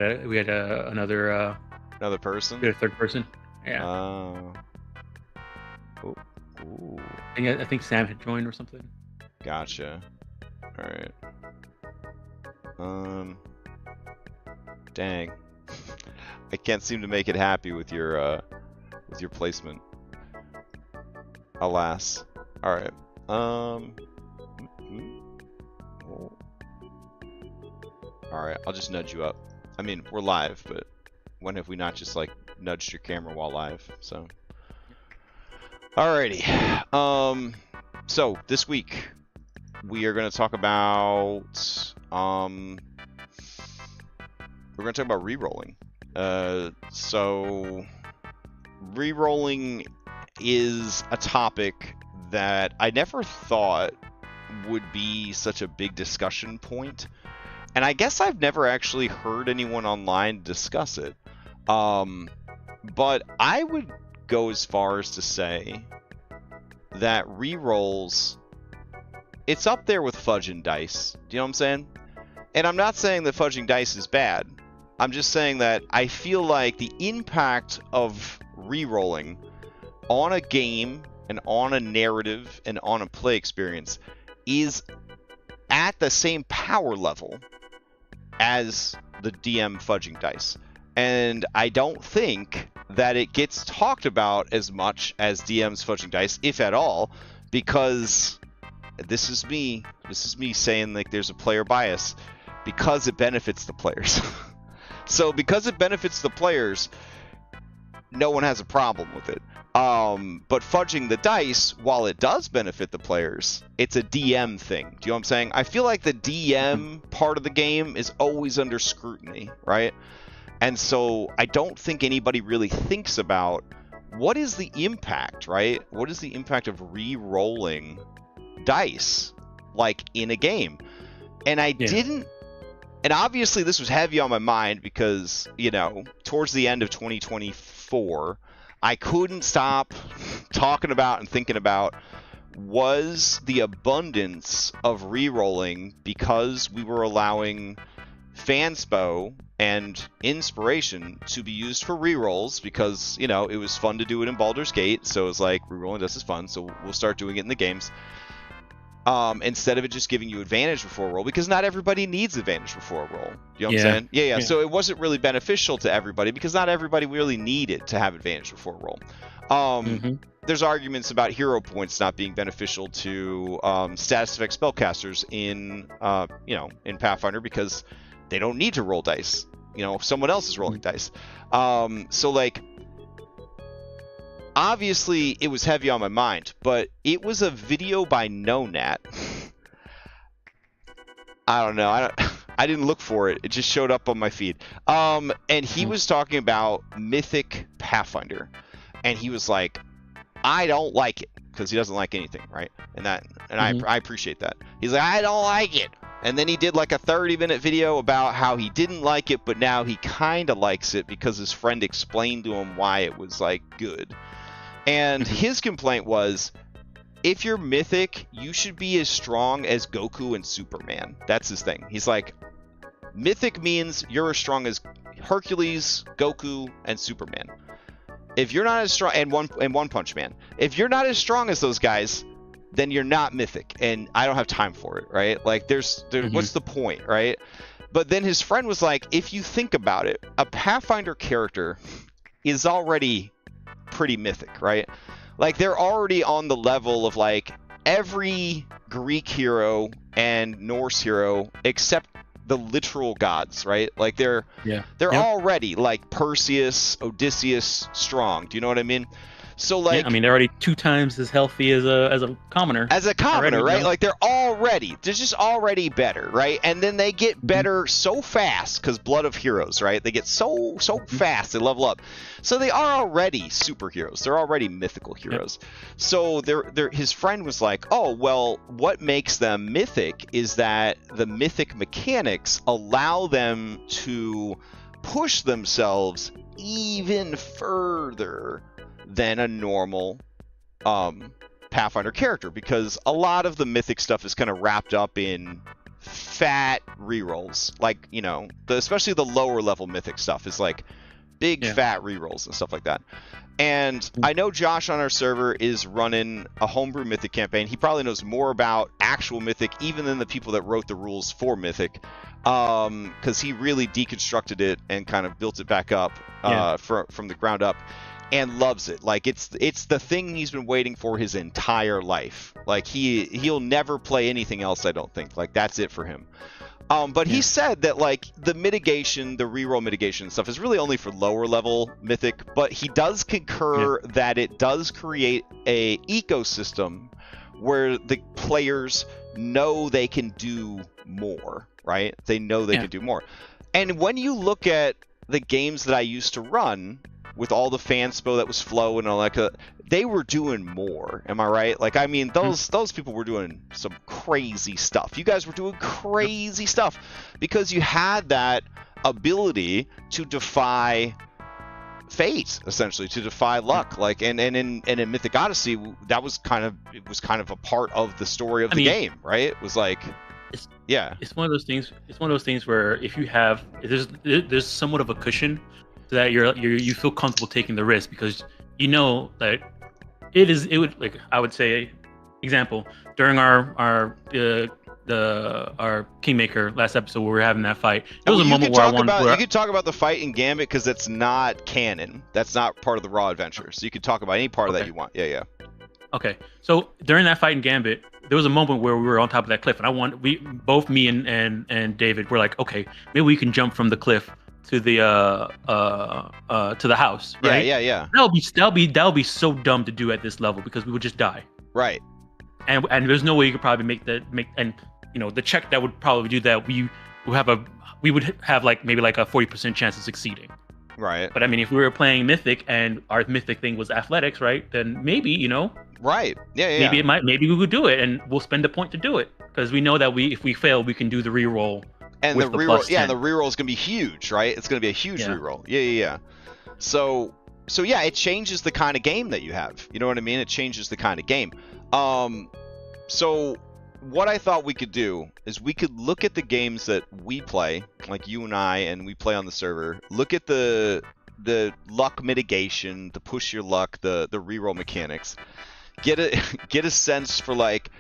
We had another person? we had a third person. Yeah. Ooh. I think Sam had joined or something. Gotcha. All right. Dang. I can't seem to make it happy with your placement. Alas. All right. All right. I'll just nudge you up. I mean, we're live, but when have we not just like nudged your camera while live? So. Alrighty. So this week we are going to talk about rerolling. So rerolling is a topic that I never thought would be such a big discussion point, and I guess I've never actually heard anyone online discuss it. But I would go as far as to say that rerolls, it's up there with fudging dice. Do you know what I'm saying? And I'm not saying that fudging dice is bad. I'm just saying that I feel like the impact of rerolling on a game and on a narrative and on a play experience is at the same power level as the DM fudging dice. And I don't think that it gets talked about as much as DM's fudging dice, if at all, because this is me saying like there's a player bias, because it benefits the players. So because it benefits the players, no one has a problem with it. But fudging the dice, while it does benefit the players, it's a DM thing. Do you know what I'm saying? I feel like the DM part of the game is always under scrutiny, right? And so I don't think anybody really thinks about what is the impact, right? What is the impact of re-rolling dice, like, in a game? And I didn't... And obviously this was heavy on my mind because, you know, towards the end of 2024, I couldn't stop talking about and thinking about, was the abundance of re-rolling because we were allowing fanspo and inspiration to be used for rerolls because, you know, it was fun to do it in Baldur's Gate, so it's like rerolling this is fun, so we'll start doing it in the games. Instead of it just giving you advantage before a roll, because not everybody needs advantage before a roll. You know what I'm saying? Yeah. So it wasn't really beneficial to everybody because not everybody really needed to have advantage before a roll. There's arguments about hero points not being beneficial to status effect spellcasters in in Pathfinder because they don't need to roll dice. You know, someone else is rolling dice. So like, obviously it was heavy on my mind, but it was a video by NoNat. I don't know. I didn't look for it. It just showed up on my feed. And he was talking about Mythic Pathfinder, and he was like, I don't like it, because he doesn't like anything, right? And I appreciate that. He's like, I don't like it. And then he did like a 30-minute video about how he didn't like it, but now he kind of likes it because his friend explained to him why it was like good. And his complaint was, if you're mythic, you should be as strong as Goku and Superman. That's his thing. He's like, mythic means you're as strong as Hercules, Goku, and Superman. If you're not as strong, and One Punch Man, if you're not as strong as those guys, then you're not mythic, and I don't have time for it, right? Like, what's the point, right? But then his friend was like, if you think about it, a Pathfinder character is already pretty mythic, right? Like, they're already on the level of like every Greek hero and Norse hero except the literal gods, right? Like they're already like Perseus, Odysseus strong. Do you know what I mean? So like, I mean, they're already 2 times as healthy as a commoner. As a commoner, already, right? You know? Like they're just already better, right? And then they get better so fast because blood of heroes, right? They get so fast, they level up. So they are already superheroes. They're already mythical heroes. So his friend was like, oh, well, what makes them mythic is that the mythic mechanics allow them to push themselves even further than a normal Pathfinder character, because a lot of the mythic stuff is kind of wrapped up in fat rerolls. Like, especially the lower level mythic stuff is like big fat rerolls and stuff like that. And I know Josh on our server is running a homebrew mythic campaign. He probably knows more about actual mythic even than the people that wrote the rules for mythic, because he really deconstructed it and kind of built it back up from the ground up, and loves it. Like it's the thing he's been waiting for his entire life. Like he'll never play anything else, I don't think. Like that's it for him. But he said that like the mitigation, the reroll mitigation and stuff is really only for lower level mythic, but he does concur that it does create a ecosystem where the players know they can do more, right? They know they can do more. And when you look at the games that I used to run with all the fanspo that was flow and all that, they were doing more. Am I right? Like, I mean, those people were doing some crazy stuff. You guys were doing crazy stuff because you had that ability to defy fate, essentially, to defy luck. Like, and in Mythic Odyssey, that was kind of a part of the story of the game, right? It was like, it's one of those things. It's one of those things where if there's somewhat of a cushion so that you feel comfortable taking the risk because you know that it would, like, I would say, example, during our Kingmaker last episode where we were having that fight, there was a moment where you could talk about the fight in Gambit because that's not canon. That's not part of the Raw adventure. So you could talk about any part of that you want. Yeah. Okay. So during that fight in Gambit, there was a moment where we were on top of that cliff, and me and David were like, okay, maybe we can jump from the cliff to the house, right? Yeah. That'll be so dumb to do at this level because we would just die. Right. And there's no way you could probably make the check that would probably do that. We would have like maybe like a 40% chance of succeeding. Right. But I mean, if we were playing Mythic and our Mythic thing was athletics, right? Then maybe, Right. Yeah. Maybe we would do it, and we'll spend a point to do it because we know that if we fail, we can do the reroll. And the reroll, the reroll is gonna be huge, right? It's gonna be a huge reroll. Yeah. So it changes the kind of game that you have. You know what I mean? It changes the kind of game. So what I thought we could do is we could look at the games that we play, like you and I, and we play on the server. Look at the luck mitigation, the push your luck, the reroll mechanics. Get a sense for like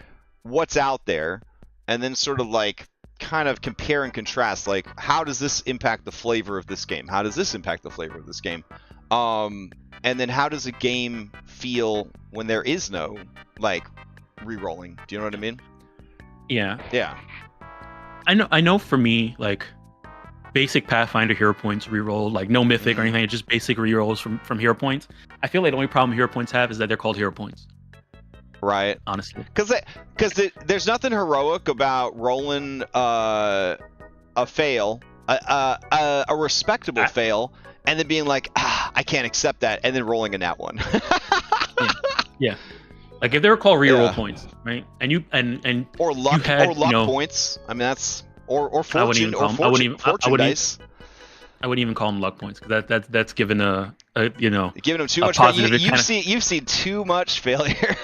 what's out there, and then sort of like kind of compare and contrast, like how does this impact the flavor of this game? How does this impact the flavor of this game? And then how does a game feel when there is no like re-rolling? Do you know what I mean? Yeah. I know for me, like basic Pathfinder hero points reroll, like no mythic or anything, just basic rerolls from hero points. I feel like the only problem hero points have is that they're called hero points. Right. Honestly. Because there's nothing heroic about rolling a fail, a respectable fail, and then being like, I can't accept that, and then rolling a nat one. Yeah. Like if they were called reroll points, right? And you and or luck points. I mean that's or fortune fortune dice. I wouldn't even call them luck points because that's given giving them too much. Positive. You've seen too much failure.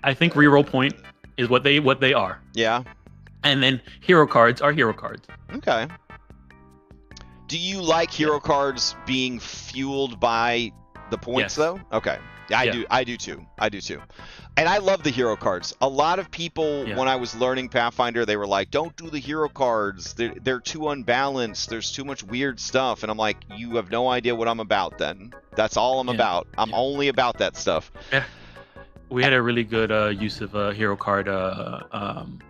I think reroll point is what they are. Yeah. And then hero cards are hero cards. Okay. Do you like hero cards being fueled by the points though? Okay. I do too. And I love the hero cards. A lot of people, when I was learning Pathfinder, they were like, don't do the hero cards. They're too unbalanced. There's too much weird stuff. And I'm like, you have no idea what I'm about then. That's all I'm about. I'm only about that stuff. Yeah. We had a really good use of a hero card on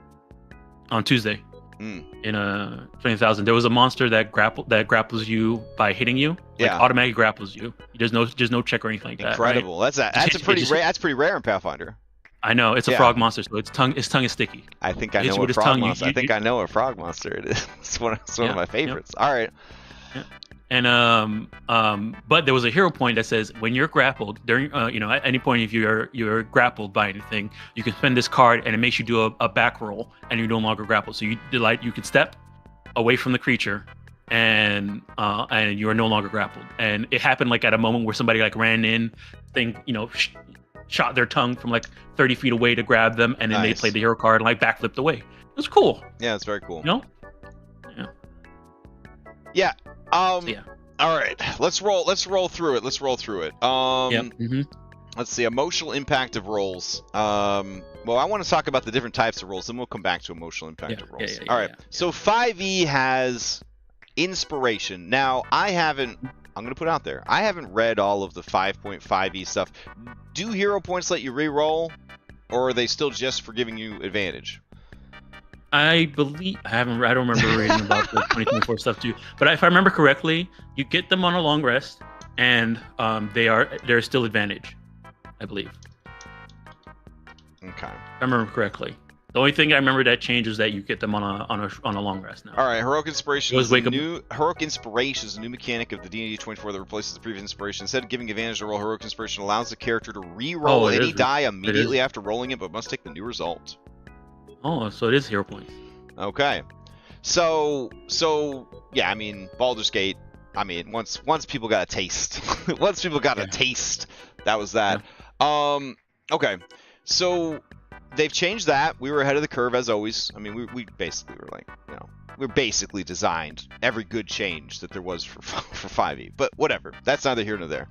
Tuesday. In 20,000, there was a monster that grapples you by hitting you. Automatically grapples you. There's no check or anything like that. Incredible. Right? That's pretty rare in Pathfinder. I know it's a frog monster, so its tongue is sticky. I think I know what frog monster. I think I know what frog monster it is. It's one of my favorites. All right. Yeah. And but there was a hero point that says when you're grappled during at any point if you're grappled by anything, you can spend this card and it makes you do a back roll and you're no longer grappled. So you can step away from the creature and you are no longer grappled. And it happened like at a moment where somebody like ran in, shot their tongue from like 30 feet away to grab them, and then they Nice. played the hero card and like backflipped away. It was cool. Yeah, it's very cool. You know? Yeah. So, yeah. All right. Let's roll through it. Mm-hmm. Let's see. Emotional impact of rolls. Well, I want to talk about the different types of rolls, then we'll come back to emotional impact of rolls. All right. So 5e has inspiration. Now, I'm going to put it out there. I haven't read all of the 5.5e stuff. Do hero points let you re-roll, or are they still just for giving you advantage? I believe I don't remember reading about the 2024 stuff too. But if I remember correctly, you get them on a long rest, and there's still advantage, I believe. Okay. If I remember correctly. The only thing I remember that changed is that you get them on a long rest now. All right, Heroic Inspiration Heroic Inspiration is a new mechanic of the D&D 24 that replaces the previous inspiration. Instead of giving advantage to roll, Heroic Inspiration allows the character to re-roll any die immediately after rolling it, but must take the new result. Oh, so it is hero points. Okay. So yeah, I mean, Baldur's Gate, I mean, once people got a taste. Once people got a taste, that was that. Yeah. Okay. So they've changed that. We were ahead of the curve as always. I mean, we basically were like, you know, we're basically designed every good change that there was for 5e. But whatever. That's neither here nor there.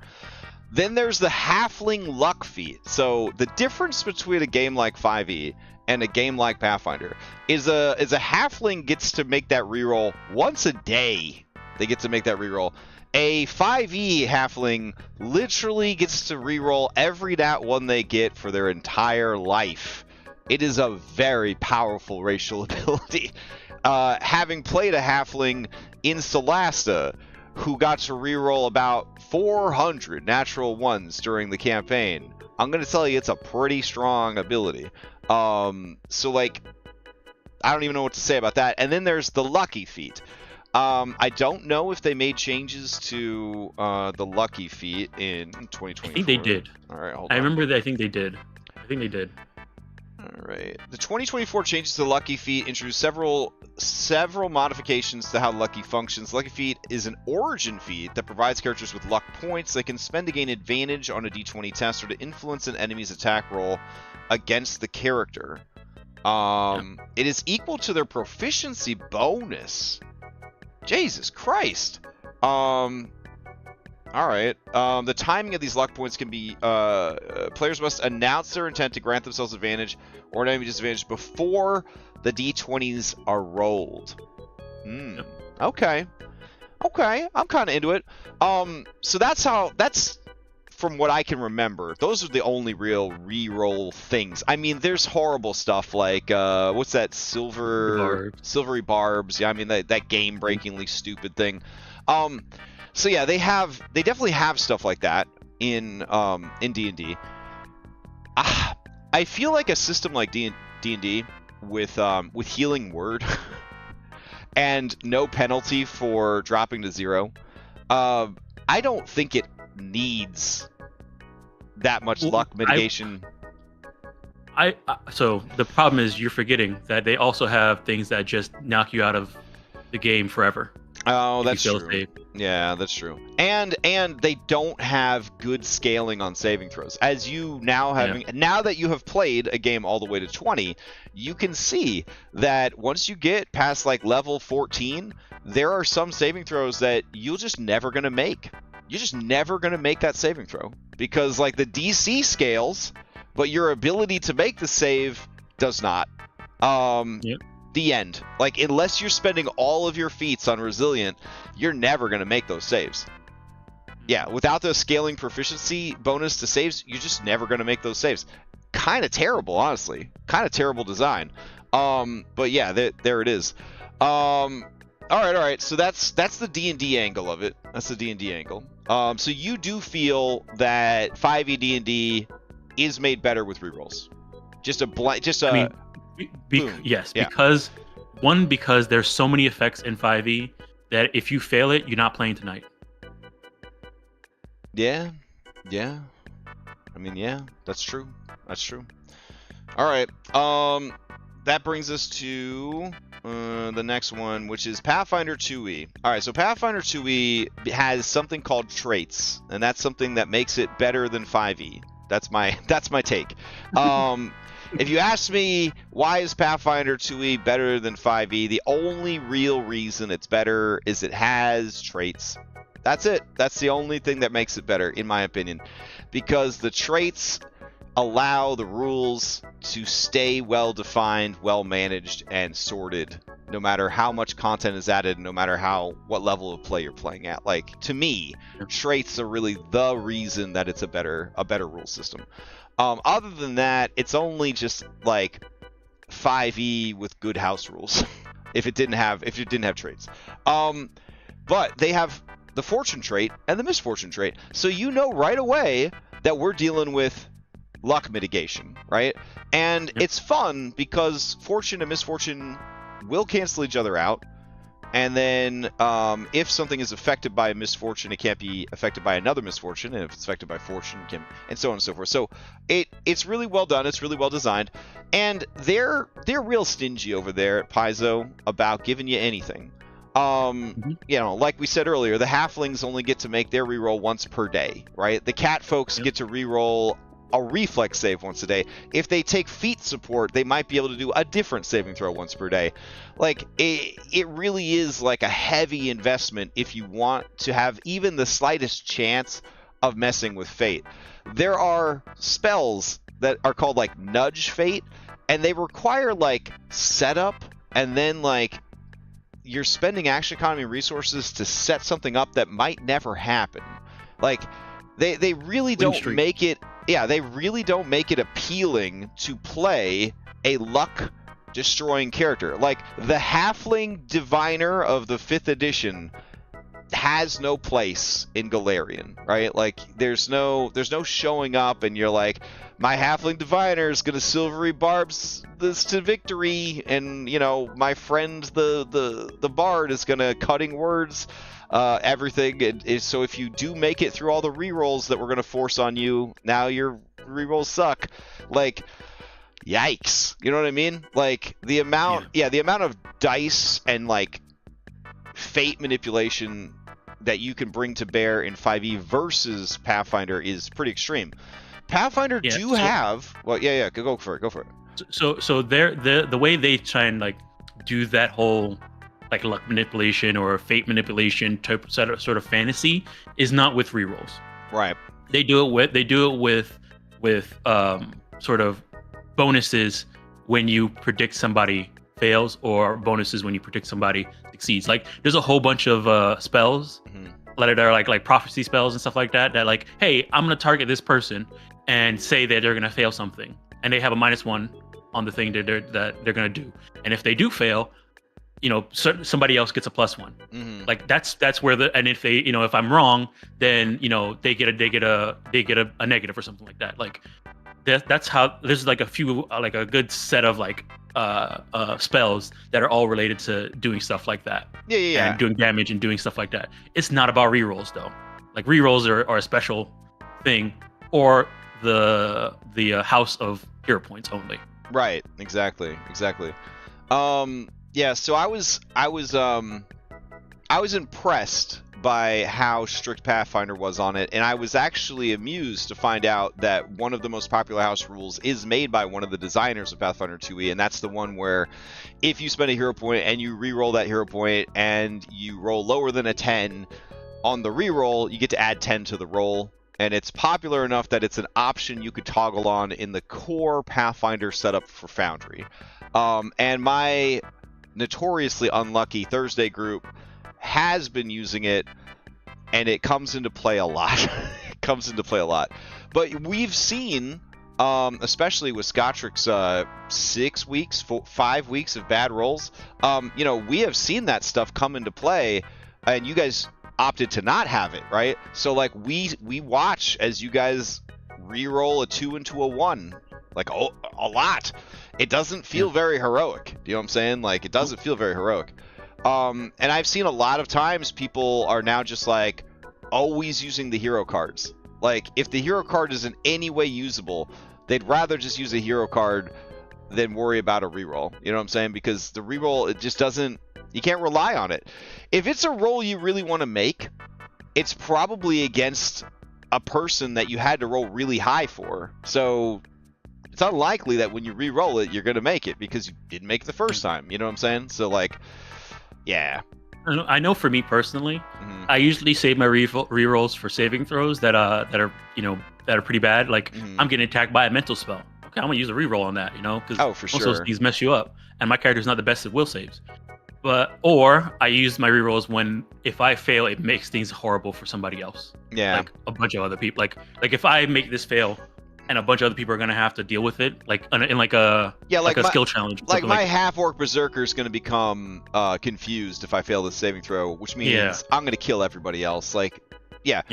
Then there's the Halfling Luck feat. So the difference between a game like 5e and a game like Pathfinder is a Halfling gets to make that reroll once a day. They get to make that reroll. A 5e Halfling literally gets to reroll every nat one they get for their entire life. It is a very powerful racial ability. Having played a Halfling in Solasta, who got to reroll about 400 natural ones during the campaign, I'm going to tell you it's a pretty strong ability. So, like, I don't even know what to say about that. And then there's the Lucky feat. I don't know if they made changes to the Lucky feat in 2024. I think they did. All right, hold on. I remember that. I think they did. All right. The 2024 changes to the Lucky feat introduced several modifications to how Lucky functions. Lucky feat is an origin feat that provides characters with luck points they can spend to gain advantage on a d20 test or to influence an enemy's attack roll against the character. It is equal to their proficiency bonus. Jesus Christ. All right. The timing of these luck points can be players must announce their intent to grant themselves advantage or an enemy disadvantage before the d20s are rolled. Yep. Okay. I'm kind of into it. So that's from what I can remember. Those are the only real re-roll things. I mean, there's horrible stuff like what's that silvery barbs? Yeah, I mean that game-breakingly stupid thing. So yeah, they definitely have stuff like that in D&D. I feel like a system like D&D with healing word and no penalty for dropping to 0. I don't think it needs that much luck mitigation. So the problem is you're forgetting that they also have things that just knock you out of the game forever. Oh, that's true. Yeah, that's true. And they don't have good scaling on saving throws. As you now that you have played a game all the way to 20, you can see that once you get past like level 14, there are some saving throws that you're just never going to make. You're just never going to make that saving throw because like the DC scales, but your ability to make the save does not. The end. Like, unless you're spending all of your feats on Resilient, you're never going to make those saves. Yeah, without the scaling proficiency bonus to saves, you're just never going to make those saves. Kind of terrible, honestly. Kind of terrible design. But yeah, there it is. All right. So that's the D&D angle of it. That's the D&D angle. So you do feel that 5e D&D is made better with rerolls. Yes, because there's so many effects in 5e that if you fail it, you're not playing tonight. Yeah. I mean, yeah, that's true. All right. That brings us to the next one, which is Pathfinder 2e. All right, so Pathfinder 2e has something called traits, and that's something that makes it better than 5e. That's my take. If you ask me why is Pathfinder 2e better than 5e, the only real reason it's better is it has traits. That's it. That's the only thing that makes it better, in my opinion, because the traits allow the rules to stay well defined, well managed, and sorted, no matter how much content is added, no matter what level of play you're playing at. Like, to me, traits are really the reason that it's a better rule system. Other than that, it's only just like 5e with good house rules. if it didn't have traits. But they have the fortune trait and the misfortune trait, so you know right away that we're dealing with luck mitigation, right? And it's fun because fortune and misfortune will cancel each other out. And then if something is affected by a misfortune, it can't be affected by another misfortune. And if it's affected by fortune, it can, and so on and so forth. So it's really well done. It's really well designed. And they're real stingy over there at Paizo about giving you anything. You know, like we said earlier, the halflings only get to make their reroll once per day, right? The cat folks get to reroll a reflex save once a day. If they take feat support, they might be able to do a different saving throw once per day. Like, it really is like a heavy investment if you want to have even the slightest chance of messing with fate. There are spells that are called like nudge fate, and they require like setup, and then like you're spending action economy resources to set something up that might never happen. Like, they really don't make it. Yeah, they really don't make it appealing to play a luck destroying character. Like, the halfling diviner of the 5th edition has no place in Galarian, right? Like, there's no showing up and you're like, my halfling diviner is gonna silvery barbs this to victory, and you know, my friend the bard is gonna cutting words everything. So if you do make it through all the rerolls that we're gonna force on you, now your rerolls suck. Like, yikes, you know what I mean? Like, the amount of dice and like fate manipulation that you can bring to bear in 5e versus Pathfinder is pretty extreme. Pathfinder have go for it. So the way they try and like do that whole like luck manipulation or fate manipulation type sort of fantasy is not with rerolls. Right. They do it with sort of bonuses when you predict somebody fails, or bonuses when you predict somebody succeeds. Like, there's a whole bunch of spells that are like prophecy spells and stuff like that like, hey, I'm gonna target this person and say that they're gonna fail something, and they have a -1 on the thing that they're gonna do, and if they do fail, you know, somebody else gets a +1. Like, that's where and if they, you know, if I'm wrong, then, you know, they get a negative or something like that. Like, that's how there's like a few like a good set of like spells that are all related to doing stuff like that. And doing damage and doing stuff like that. It's not about rerolls though. Like, rerolls are a special thing, or the house of hero points only. Right. Exactly. Yeah, so I was impressed by how strict Pathfinder was on it, and I was actually amused to find out that one of the most popular house rules is made by one of the designers of Pathfinder 2e, and that's the one where if you spend a hero point and you re-roll that hero point and you roll lower than a 10 on the re-roll, you get to add 10 to the roll. And it's popular enough that it's an option you could toggle on in the core Pathfinder setup for Foundry. And my notoriously unlucky Thursday group has been using it, and it comes into play a lot. But we've seen, especially with Scottrick's 5 weeks of bad rolls, you know, we have seen that stuff come into play, and you guys opted to not have it, right? So like, we watch as you guys re-roll a 2 into a 1, like, a lot. It doesn't feel very heroic. Do you know what I'm saying? Like, it doesn't feel very heroic. And I've seen a lot of times people are now just like always using the hero cards. Like, if the hero card is in any way usable, they'd rather just use a hero card than worry about a reroll. You know what I'm saying? Because the reroll, it just doesn't, you can't rely on it. If it's a roll you really want to make, it's probably against a person that you had to roll really high for. So it's unlikely that when you re-roll it, you're going to make it because you didn't make it the first time. You know what I'm saying? So, like, yeah. I know for me personally, Mhm. I usually save my rerolls for saving throws that are pretty bad. Like I'm getting attacked by a mental spell. Okay, I'm gonna use a reroll on that, because For most of those sure. things mess you up, and my character's not the best at will saves. Or I use my rerolls when if I fail, it makes things horrible for somebody else. Yeah. Like a bunch of other people. Like if I make this fail, and a bunch of other people are gonna have to deal with it, like in like a skill challenge. Like my half-orc berserker is gonna become confused if I fail the saving throw, which means I'm gonna kill everybody else. Like, yeah.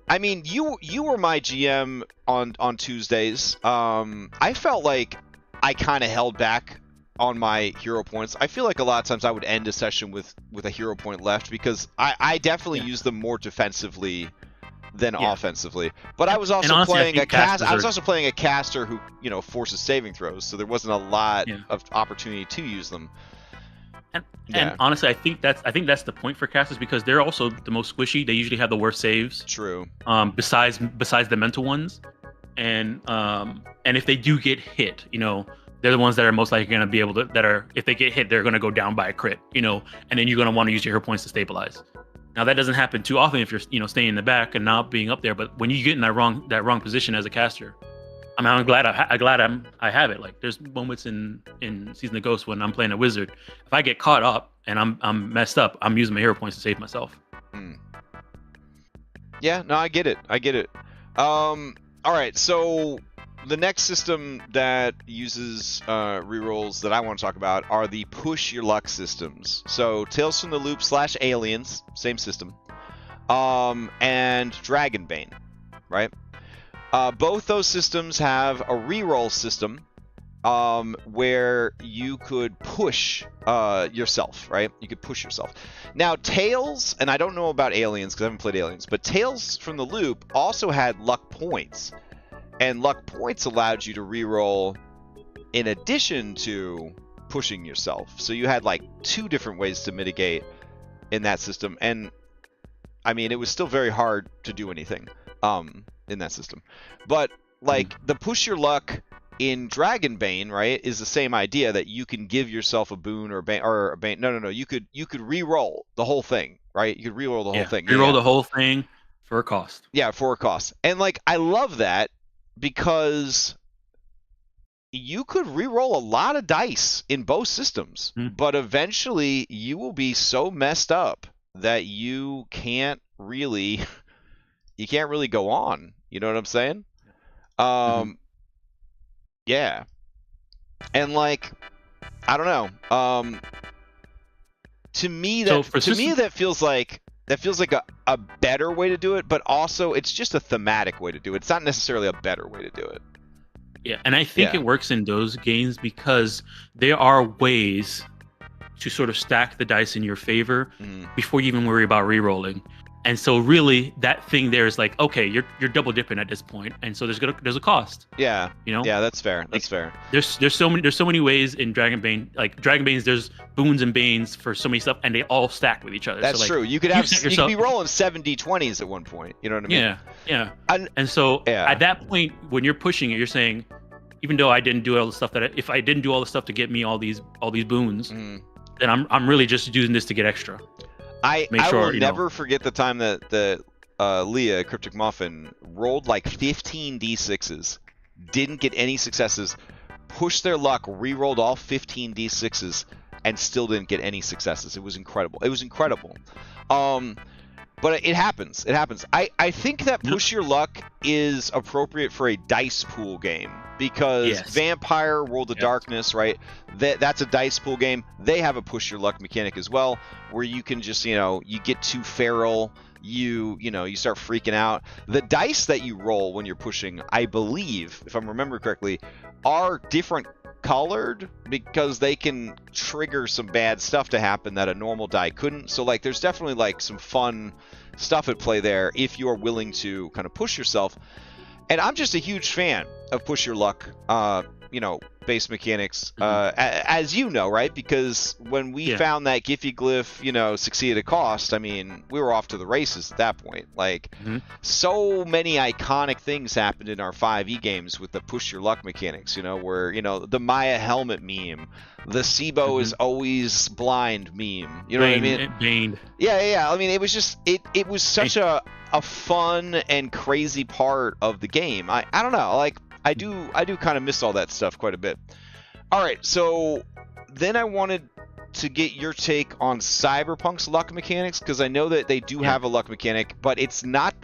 I mean, you were my GM on Tuesdays. I felt like I kind of held back on my hero points. I feel like a lot of times I would end a session with a hero point left because I definitely use them more defensively than offensively. But I was also honestly, playing a caster who, forces saving throws, so there wasn't a lot of opportunity to use them. And honestly, I think that's the point for casters because they're also the most squishy. They usually have the worst saves. True. Besides the mental ones, and if they do get hit, they're the ones that are most likely going to be able to. If they get hit, they're going to go down by a crit. And then you're going to want to use your hero points to stabilize. Now that doesn't happen too often if you're staying in the back and not being up there. But when you get in that wrong position as a caster, I'm glad I have it. Like there's moments in Season of Ghosts when I'm playing a wizard. If I get caught up and I'm messed up, I'm using my hero points to save myself. Yeah, no, I get it. All right, so the next system that uses rerolls that I want to talk about are the push your luck systems. So Tales from the Loop / Aliens, same system, and Dragonbane, right? Both those systems have a reroll system where you could push yourself, right? You could push yourself. Now, Tales, and I don't know about Aliens because I haven't played Aliens, but Tales from the Loop also had luck points. And luck points allowed you to reroll in addition to pushing yourself. So you had like 2 different ways to mitigate in that system. And I mean, it was still very hard to do anything in that system. But like the push your luck in Dragonbane, right, is the same idea that you can give yourself a boon or a bane. No. You could reroll the whole thing, right? You could reroll the whole thing. Reroll the whole thing for a cost. Yeah, for a cost. And like I love that because you could reroll a lot of dice in both systems, but eventually you will be so messed up that you can't really go on. You know what I'm saying? Yeah. And like, I don't know. To me that feels like a better way to do it, but also it's just a thematic way to do it. It's not necessarily a better way to do it. Yeah, and I think it works in those games because there are ways to sort of stack the dice in your favor before you even worry about re-rolling. And so really that thing there is like, okay, you're double dipping at this point, and so there's a cost. Yeah. Yeah, that's fair. That's fair. There's so many ways in Dragonbane. Like Dragonbanes, there's boons and banes for so many stuff, and they all stack with each other. That's true. You could be rolling 7D20s at one point. You know what I mean? Yeah. And so at that point, when you're pushing it, you're saying, even though I didn't do all the stuff if I didn't do all the stuff to get me all these boons, then I'm really just using this to get extra. I will never forget the time that Leah, Cryptic Muffin, rolled like 15 D6s, didn't get any successes, pushed their luck, re-rolled all 15 D6s, and still didn't get any successes. It was incredible. But it happens. I think that push your luck is appropriate for a dice pool game because Vampire, World of Darkness, right? That's a dice pool game. They have a push your luck mechanic as well, where you can just, you get too feral, you start freaking out. The dice that you roll when you're pushing, I believe, if I'm remembering correctly, are different colored because they can trigger some bad stuff to happen that a normal die couldn't. So like there's definitely like some fun stuff at play there if you are willing to kind of push yourself. And I'm just a huge fan of push your luck luck-based mechanics, as you know, right? Because when we found that Giphy Glyph, you know, succeeded at cost, I mean, we were off to the races at that point. Like, so many iconic things happened in our 5e games with the push your luck mechanics, you know, where, you know, the Maya helmet meme, the Sibo is always blind meme, you know what I mean? Bane. Yeah. I mean, it was just, it was such a fun and crazy part of the game. I don't know, like, I do kind of miss all that stuff quite a bit. All right, so then I wanted to get your take on Cyberpunk's luck mechanics, because I know that they do have a luck mechanic, but it's not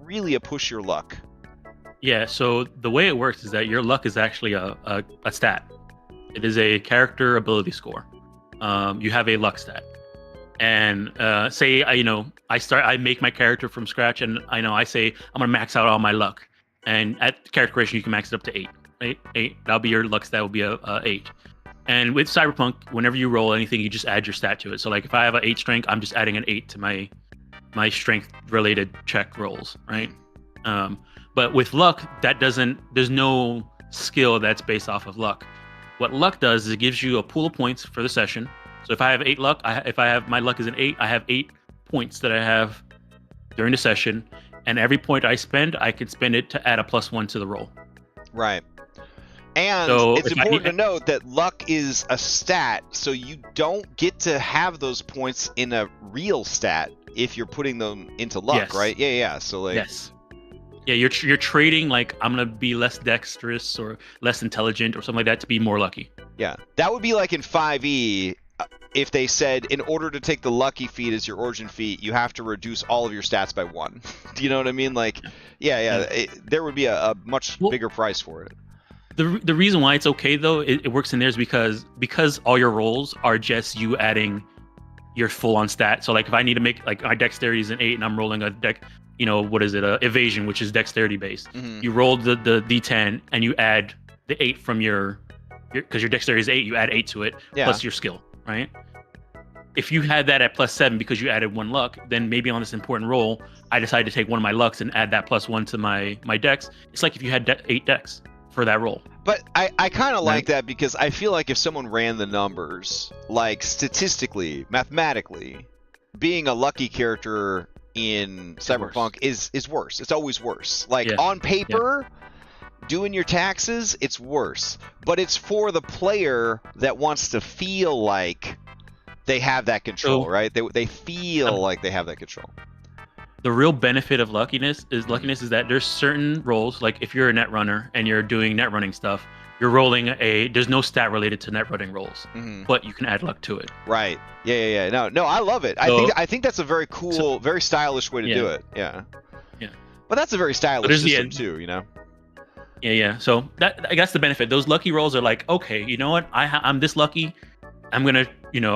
really a push your luck. Yeah, so the way it works is that your luck is actually a stat. It is a character ability score. You have a luck stat. And say I make my character from scratch, and I say I'm gonna max out all my luck. And at character creation, you can max it up to 8. 8. That'll be your luck stat. Will be a 8. And with Cyberpunk, whenever you roll anything, you just add your stat to it. So like if I have an 8 strength, I'm just adding an 8 to my strength related check rolls, right? But with luck, there's no skill that's based off of luck. What luck does is it gives you a pool of points for the session. So if I have 8 luck, if I have my luck is an 8, I have 8 points that I have during the session. And every point I spend, I can spend it to add a +1 to the roll. Right. And so it's important to note that luck is a stat, so you don't get to have those points in a real stat if you're putting them into luck, right? Yeah. So like, yeah, you're trading like I'm gonna be less dexterous or less intelligent or something like that to be more lucky. Yeah, that would be like in 5e. If they said, in order to take the lucky feat as your origin feat, you have to reduce all of your stats by 1. Do you know what I mean? Like, there would be a much bigger price for it. The reason why it's okay, though, it works in there is because all your rolls are just you adding your full-on stat. So, like, if I need to make, like, my dexterity is an 8 and I'm rolling a evasion, which is dexterity-based. You roll the d10 and you add the 8 from because your dexterity is 8, you add 8 to it, plus your skill. Right? If you had that at +7 because you added 1 luck, then maybe on this important roll, I decided to take one of my lucks and add that +1 to my dex. It's like if you had 8 dex for that roll. But I kind of like that, because I feel like if someone ran the numbers, like statistically, mathematically, being a lucky character in Cyberpunk is worse. It's always worse. Like on paper. Doing your taxes, it's worse, but it's for the player that wants to feel like they have that control, right? They feel like they have that control. The real benefit of luckiness is that there's certain rolls, like if you're a net runner and you're doing net running stuff, you're rolling there's no stat related to net running rolls, but you can add luck to it. Right. Yeah. No, I love it. I think that's a very cool, very stylish way to do it. Yeah. But that's a very stylish system too, you know. Yeah. So I guess the benefit. Those lucky rolls are like, okay, you know what? I'm this lucky. I'm gonna,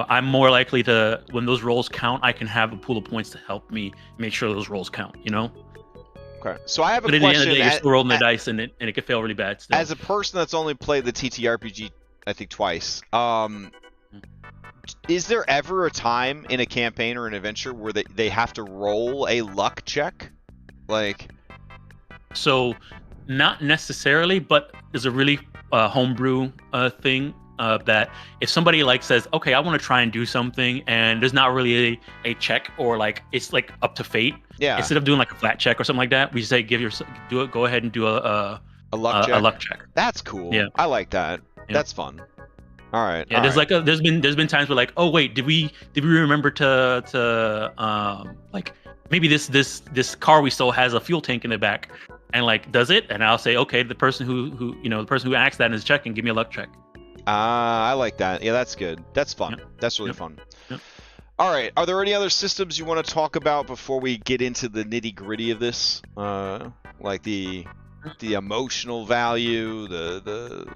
I'm more likely to, when those rolls count, I can have a pool of points to help me make sure those rolls count. Okay. So I have a question. But at the end of the day, you're still rolling the dice, and it could fail really bad. Still. As a person that's only played the TTRPG, I think twice. Is there ever a time in a campaign or an adventure where they have to roll a luck check? Like. So. Not necessarily, but there's a really homebrew thing that if somebody says, okay, I want to try and do something, and there's not really a check, or like it's like up to fate. Yeah. Instead of doing like a flat check or something like that, we say go ahead and do a luck check. That's cool. Yeah. I like that. Yeah. That's fun. All right. Yeah. There's been times where like, oh wait, did we remember to like maybe this car we stole has a fuel tank in the back. And like, does it? And I'll say, okay, the person who asked that is checking, give me a luck check. I like that. Yeah, that's good. That's fun. Yep. That's really fun. Yep. All right. Are there any other systems you want to talk about before we get into the nitty gritty of this? Like the emotional value, the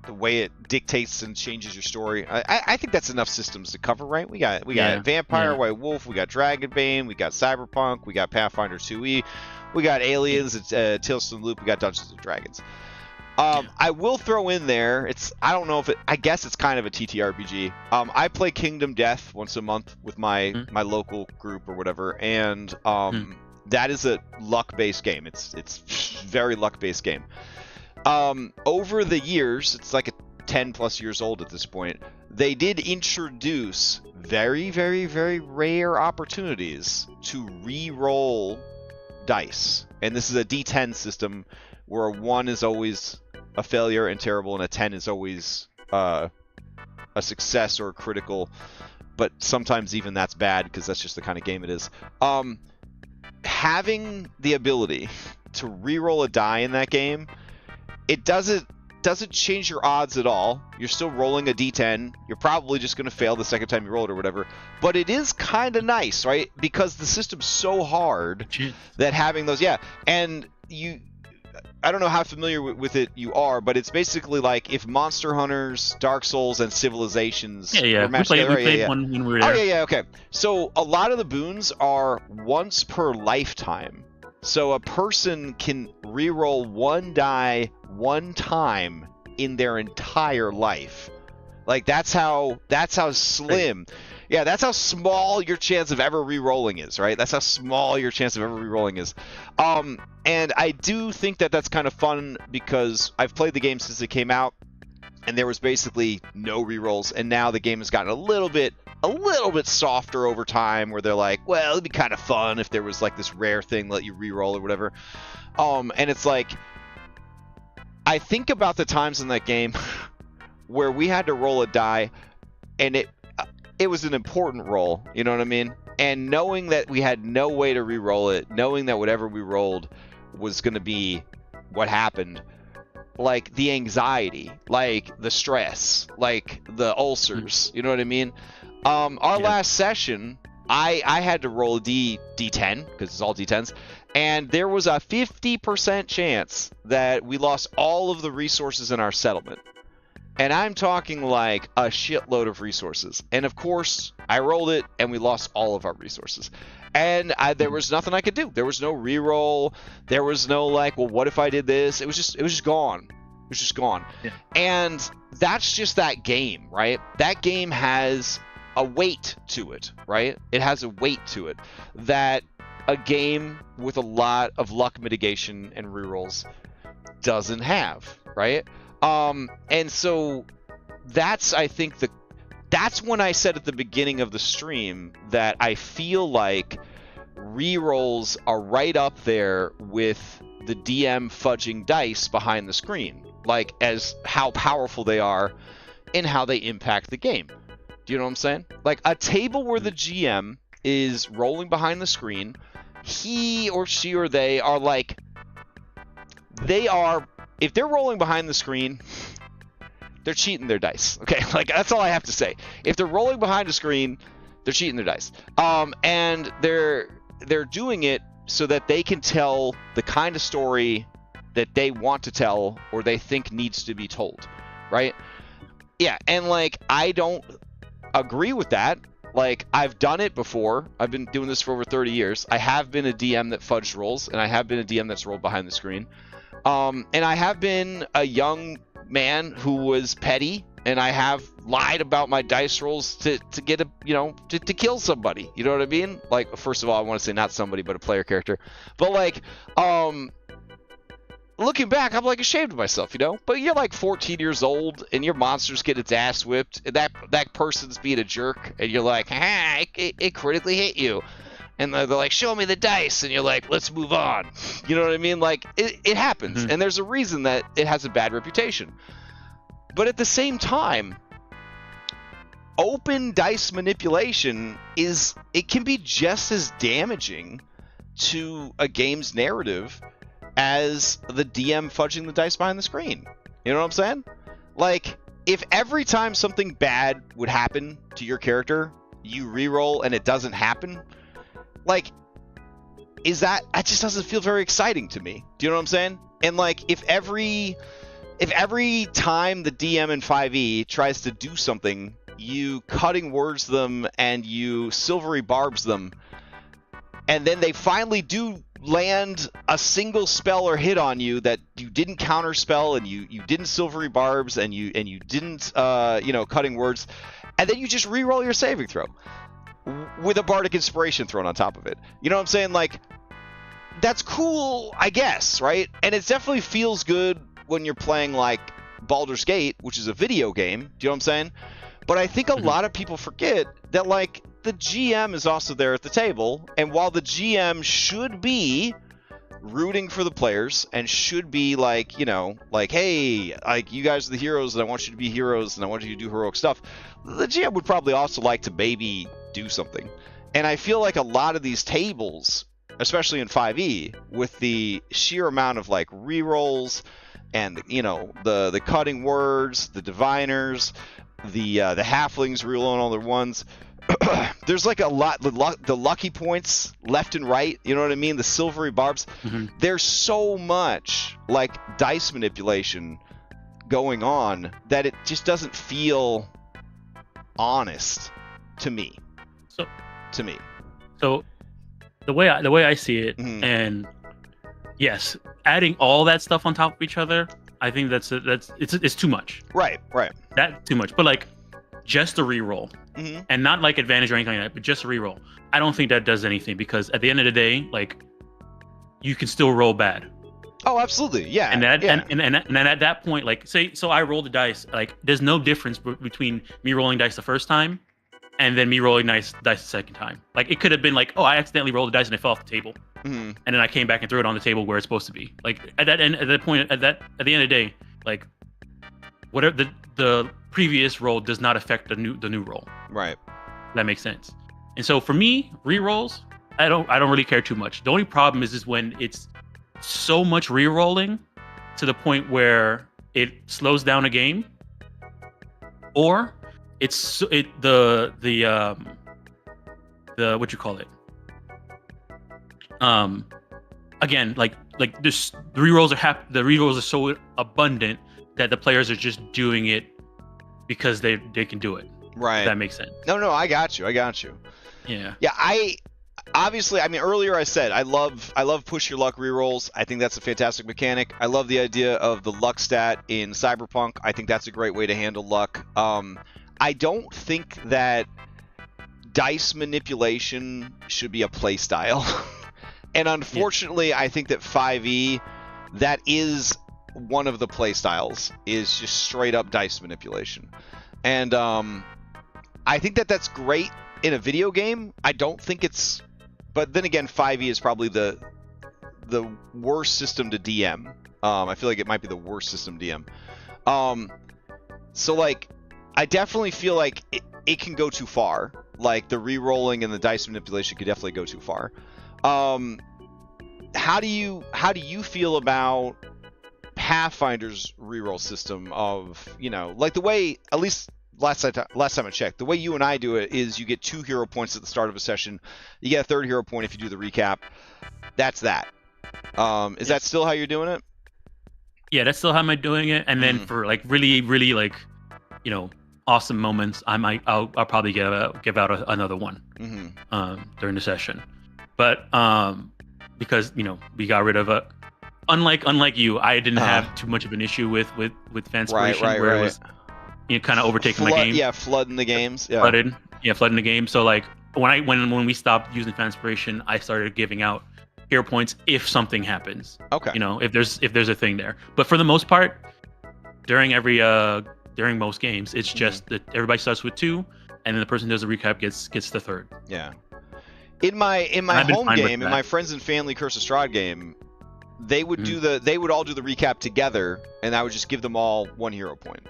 way it dictates and changes your story. I think that's enough systems to cover, right? We got Vampire, White Wolf, we got Dragonbane, we got Cyberpunk, we got Pathfinder 2e. We got Aliens, it's Tales from the Loop, we got Dungeons and Dragons. I will throw in there, I don't know if I guess it's kind of a TTRPG. I play Kingdom Death once a month with my local group or whatever, and that is a luck-based game. It's very luck-based game. over the years, it's like 10 plus years old at this point, they did introduce very, very, very rare opportunities to re-roll dice. And this is a D10 system where a 1 is always a failure and terrible, and a 10 is always a success or a critical. But sometimes even that's bad because that's just the kind of game it is. Having the ability to re-roll a die in that game, it doesn't change your odds at all. You're still rolling a d10. You're probably just going to fail the second time you roll it or whatever. But it is kind of nice, right? Because the system's so hard that having those, and I don't know how familiar with it you are, but it's basically like if Monster Hunters, Dark Souls, and Civilizations were matched together. We played one when we were there. Oh, yeah, okay. So a lot of the boons are once per lifetime. So a person can reroll one die one time in their entire life. Like that's how slim. Yeah, that's how small your chance of ever re-rolling is, right? That's how small your chance of ever re-rolling is. And I do think that that's kind of fun because I've played the game since it came out, and there was basically no re-rolls, and now the game has gotten a little bit softer over time, where they're like, well, it'd be kind of fun if there was like this rare thing that let you re-roll or whatever. And it's like, I think about the times in that game where we had to roll a die, and it was an important roll, you know what I mean? And knowing that we had no way to re-roll it, knowing that whatever we rolled was going to be what happened, like the anxiety, like the stress, like the ulcers, you know what I mean? Our last session, I had to roll a D10, because it's all D10s, and there was a 50% chance that we lost all of the resources in our settlement. And I'm talking like a shitload of resources. And of course, I rolled it, and we lost all of our resources. And there was nothing I could do. There was no reroll. There was no like, well, what if I did this? It was just gone. It was just gone. Yeah. And that's just that game, right? That game has a weight to it, right? It has a weight to it that a game with a lot of luck mitigation and rerolls doesn't have, right? And so that's, I think, that's when I said at the beginning of the stream that I feel like rerolls are right up there with the DM fudging dice behind the screen, like as how powerful they are and how they impact the game. Do you know what I'm saying? Like a table where the GM is rolling behind the screen, he or she or they are like, if they're rolling behind the screen, they're cheating their dice. Okay, like that's all I have to say. If they're rolling behind a screen, they're cheating their dice. And they're doing it so that they can tell the kind of story that they want to tell or they think needs to be told, right? Yeah, and like I don't agree with that. Like I've done it before. I've been doing this for over 30 years. I have been a DM that fudged rolls, and I have been a DM that's rolled behind the screen. And I have been a young man who was petty, and I have lied about my dice rolls to get to kill somebody. You know what I mean? Like, first of all, I want to say not somebody, but a player character. But like, looking back, I'm like ashamed of myself, you know? But you're like 14 years old, and your monster's getting its ass whipped, and that person's being a jerk, and you're like, it critically hit you. And they're like, show me the dice. And you're like, let's move on. You know what I mean? Like, it happens. Mm-hmm. And there's a reason that it has a bad reputation. But at the same time, open dice manipulation it can be just as damaging to a game's narrative as the DM fudging the dice behind the screen. You know what I'm saying? Like, if every time something bad would happen to your character, you reroll and it doesn't happen, like, that just doesn't feel very exciting to me. Do you know what I'm saying? And like, if every time the DM in 5e tries to do something, you cutting words them and you silvery barbs them, and then they finally do land a single spell or hit on you that you didn't counterspell and you didn't silvery barbs and you didn't cutting words, and then you just reroll your saving throw with a bardic inspiration thrown on top of it. You know what I'm saying? Like, that's cool, I guess, right? And it definitely feels good when you're playing like Baldur's Gate, which is a video game. Do you know what I'm saying? But I think a lot of people forget that like the GM is also there at the table, and while the GM should be rooting for the players and should be like, you know, like, hey, like you guys are the heroes and I want you to be heroes and I want you to do heroic stuff, the GM would probably also like to maybe do something. And I feel like a lot of these tables, especially in 5e, with the sheer amount of like rerolls and, you know, the cutting words, the diviners, the halflings rerolling all their ones, there's like a lot, the lucky points left and right, you know what I mean, the silvery barbs. There's so much like dice manipulation going on that it just doesn't feel honest to me. So the way I see it, and yes, adding all that stuff on top of each other, I think it's too much. Right. That's too much. But like just a reroll, and not like advantage or anything like that, but just a reroll. I don't think that does anything, because at the end of the day, like, you can still roll bad. Oh, absolutely, yeah. And then at that point, like, say, so I roll the dice, like, there's no difference between me rolling dice the first time and then me rolling dice the second time. Like, it could have been like, oh, I accidentally rolled the dice and it fell off the table, and then I came back and threw it on the table where it's supposed to be. Like, at the end of the day, like, whatever the previous roll does not affect the new roll. Right. That makes sense. And so for me, rerolls, I don't really care too much. The only problem is when it's so much rerolling to the point where it slows down a game, or the what you call it. Again, like this, the rerolls are so abundant that the players are just doing it because they can do it. Right. If that makes sense. No, I got you. Yeah. Yeah, I mean, earlier I said I love push your luck rerolls. I think that's a fantastic mechanic. I love the idea of the luck stat in Cyberpunk. I think that's a great way to handle luck. I don't think that dice manipulation should be a play style. And unfortunately, I think that 5e, that is one of the play styles, is just straight up dice manipulation. And I think that that's great in a video game. I don't think it's, but then again, 5e is probably the worst system to DM. I feel like it might be the worst system to DM. So like, I definitely feel like it can go too far. Like the re-rolling and the dice manipulation could definitely go too far. How do you feel about Pathfinder's reroll system of, you know, like the way, at least last time I checked, the way you and I do it is you get 2 hero points at the start of a session. You get a 3rd hero point if you do the recap. That's that. Is that still how you're doing it? Yeah, that's still how I'm doing it. And then for like really, really like, you know, awesome moments, I'll probably give out another one during the session. But because, you know, we got rid of a, unlike you, I didn't have too much of an issue with Fanspiration, where it was, you know, kind of overtaking my game. Yeah, flooding the games. Yeah. Flooding the game. So like when we stopped using Fanspiration, I started giving out hero points if something happens. Okay. You know, if there's a thing there. But for the most part, during most games, it's just that everybody starts with 2, and then the person who does the recap gets the 3rd. Yeah. In my home game, in my friends and family Curse of Strahd game, they would they would all do the recap together, and I would just give them all 1 hero point.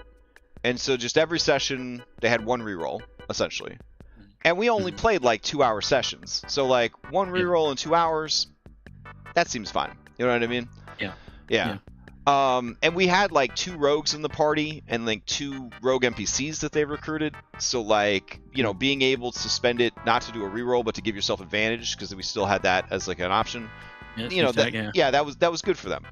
And so just every session they had 1 reroll, essentially. And we only played like 2-hour sessions. So like 1 reroll in 2 hours, that seems fine. You know what I mean? Yeah. And we had like 2 rogues in the party and like 2 rogue NPCs that they recruited. So like, you know, being able to spend it not to do a reroll but to give yourself advantage, because we still had that as like an option. You know, that was good for them.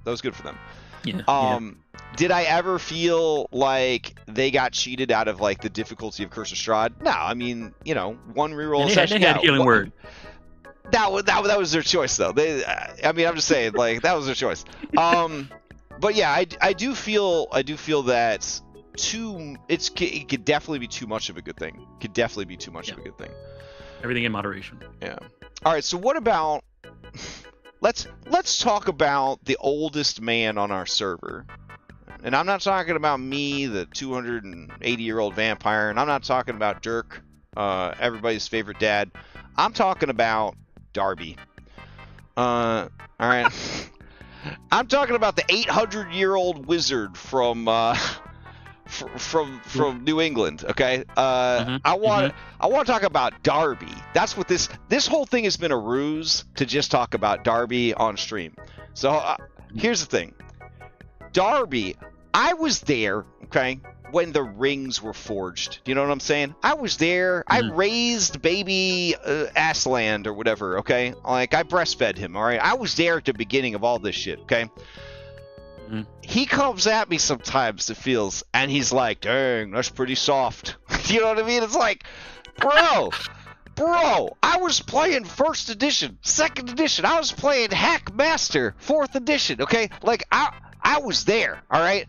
Did I ever feel like they got cheated out of like the difficulty of Curse of Strahd? No, I mean, you know, 1 reroll session. They had healing word. That was their choice, though. I mean, I'm just saying, like, that was their choice. But yeah, I do feel that it could definitely be too much of a good thing. Everything in moderation. Yeah. All right. So what about? Let's talk about the oldest man on our server. And I'm not talking about me, the 280-year-old vampire, and I'm not talking about Dirk, everybody's favorite dad. I'm talking about Darby. All right. I'm talking about the 800-year-old wizard from New England. Okay. I want to talk about Darby. That's what this whole thing has been, a ruse to just talk about Darby on stream. So here's the thing. Darby, I was there, okay, when the rings were forged. Do you know what I'm saying? I was there. I raised baby Aslan or whatever, okay? Like, I breastfed him, all right? I was there at the beginning of all this shit, okay? He comes at me sometimes, it feels, and he's like, dang, that's pretty soft. You know what I mean? It's like, bro, I was playing 1st edition, 2nd edition. I was playing Hackmaster, 4th edition, okay? Like, I was there, all right?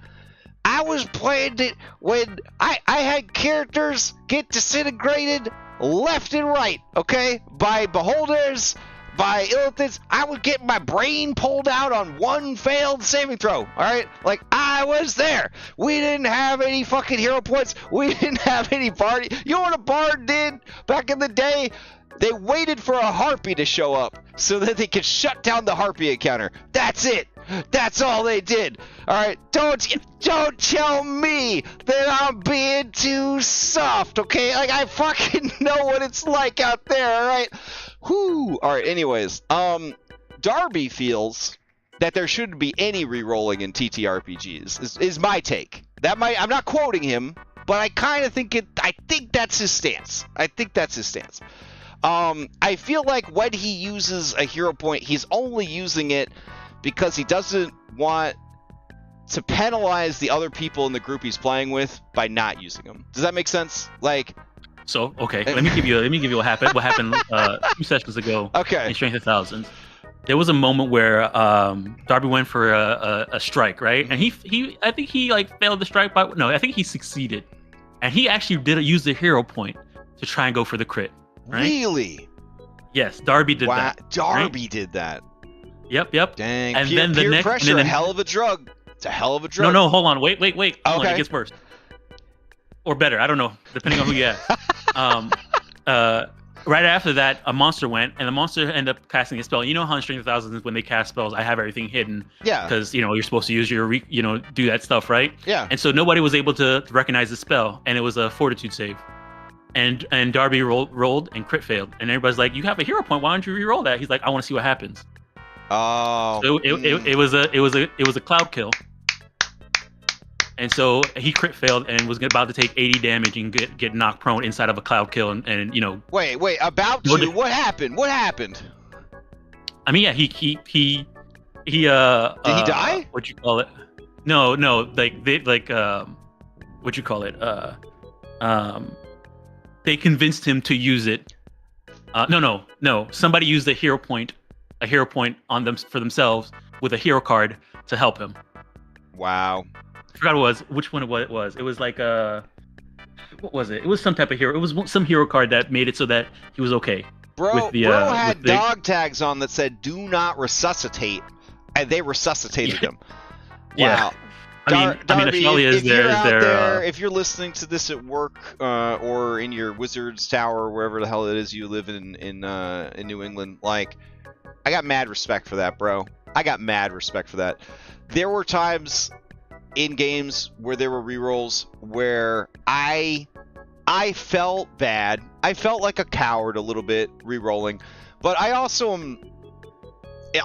I was playing it when I had characters get disintegrated left and right, okay? By beholders, by illiths. I would get my brain pulled out on one failed saving throw, all right? Like, I was there. We didn't have any fucking hero points. We didn't have any party. You know what a bard did back in the day? They waited for a harpy to show up so that they could shut down the harpy encounter. That's it. That's all they did. All right, don't tell me that I'm being too soft, okay? Like, I fucking know what it's like out there, all right? Whew. All right, anyways, Darby feels that there shouldn't be any re-rolling in TTRPGs. Is my take. I'm not quoting him, but I kind of think that's his stance. I feel like when he uses a hero point, he's only using it because he doesn't want to penalize the other people in the group he's playing with by not using them. Does that make sense? Like, so okay, let me give you what happened. What happened 2 sessions ago? Okay. In Strength of Thousands, there was a moment where Darby went for a strike, right? And I think he like failed the strike, but no, I think he succeeded, and he actually did use the hero point to try and go for the crit. Right? Really? Yes, Darby did that. Darby did that. Yep. Dang. And peer, then the peer next, pressure, and then, a hell of a drug. It's a hell of a drug. No, hold on, wait. Hold on, Okay. it gets worse. Or better, I don't know, depending on who you ask. Right after that, a monster went, and the monster ended up casting a spell. You know how in Strength of Thousands, when they cast spells, I have everything hidden. Yeah. Because, you're supposed to use your, do that stuff, right? Yeah. And so nobody was able to recognize the spell, and it was a fortitude save. And Darby rolled and crit failed, and everybody's like, "You have a hero point. Why don't you re-roll that?" He's like, "I want to see what happens." Oh. So it was a cloud kill, and so he crit failed and was about to take 80 damage and get knocked prone inside of a cloud kill, and Wait, about to? What happened? I mean, yeah, he did he die? What you call it? No, what you call it? They convinced him to use it. No. Somebody used a hero point on them for themselves with a hero card to help him. Wow. I forgot which one it was. It was like what was it? It was some type of hero. It was some hero card that made it so that he was okay. Bro had dog tags on that said "Do not resuscitate," and they resuscitated him. Yeah. Wow. Darby, if you're listening to this at work or in your wizard's tower or wherever the hell it is you live in New England, like, I got mad respect for that, bro. There were times in games where there were rerolls where I felt bad. I felt like a coward a little bit rerolling, but I also am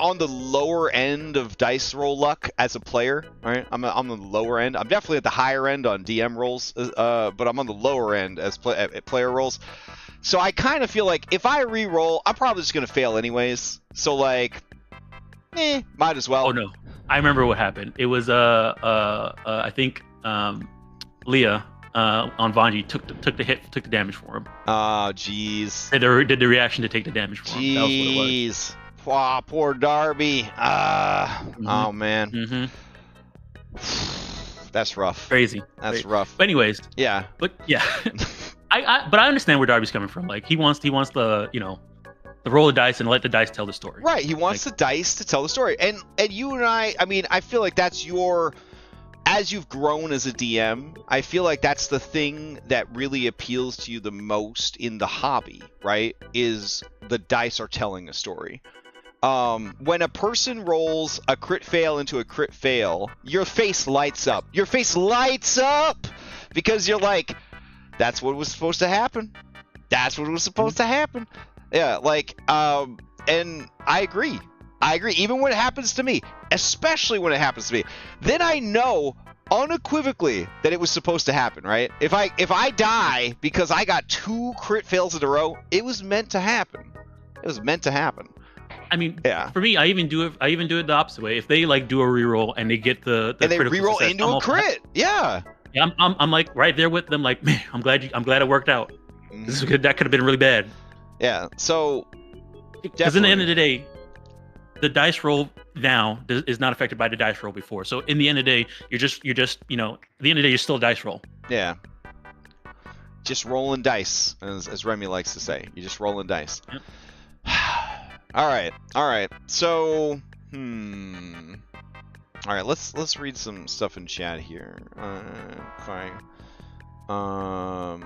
on the lower end of dice roll luck as a player. All right, I'm on the lower end. I'm definitely at the higher end on DM rolls, but I'm on the lower end as player rolls. So I kind of feel like if I re-roll, I'm probably just gonna fail anyways. So like, might as well. Oh no, I remember what happened. It was I think Leah on Vanji took the damage for him. Oh jeez. Did the reaction to take the damage for him. That was what it was. Wow, poor Darby. Oh man. Mm-hmm. That's rough. Crazy. That's rough. But anyways. Yeah. But yeah. But I understand where Darby's coming from. Like, he wants the the roll of dice and let the dice tell the story. Right. He wants the dice to tell the story. And you and I mean, I feel like that's your as you've grown as a DM, I feel like that's the thing that really appeals to you the most in the hobby, right? Is the dice are telling a story. When a person rolls a crit fail into a crit fail, your face lights up. Your face lights up because you're like, that's what was supposed to happen. That's what was supposed to happen. Yeah, like, and I agree. Even when it happens to me, especially when it happens to me, then I know unequivocally that it was supposed to happen, right? If I die because I got 2 crit fails in a row, it was meant to happen. It was meant to happen. I mean, yeah. For me, I even do it the opposite way. If they like do a reroll and they get the and they reroll success, into a crit, yeah. I'm like right there with them. Like, man, I'm glad it worked out. This is good. That could have been really bad. Yeah. So, because in the end of the day, the dice roll now is not affected by the dice roll before. So in the end of the day, you're just at the end of the day, you're still a dice roll. Yeah. Just rolling dice, as Remy likes to say. You're just rolling dice. Yep. All right. So, all right. Let's read some stuff in chat here. Okay. All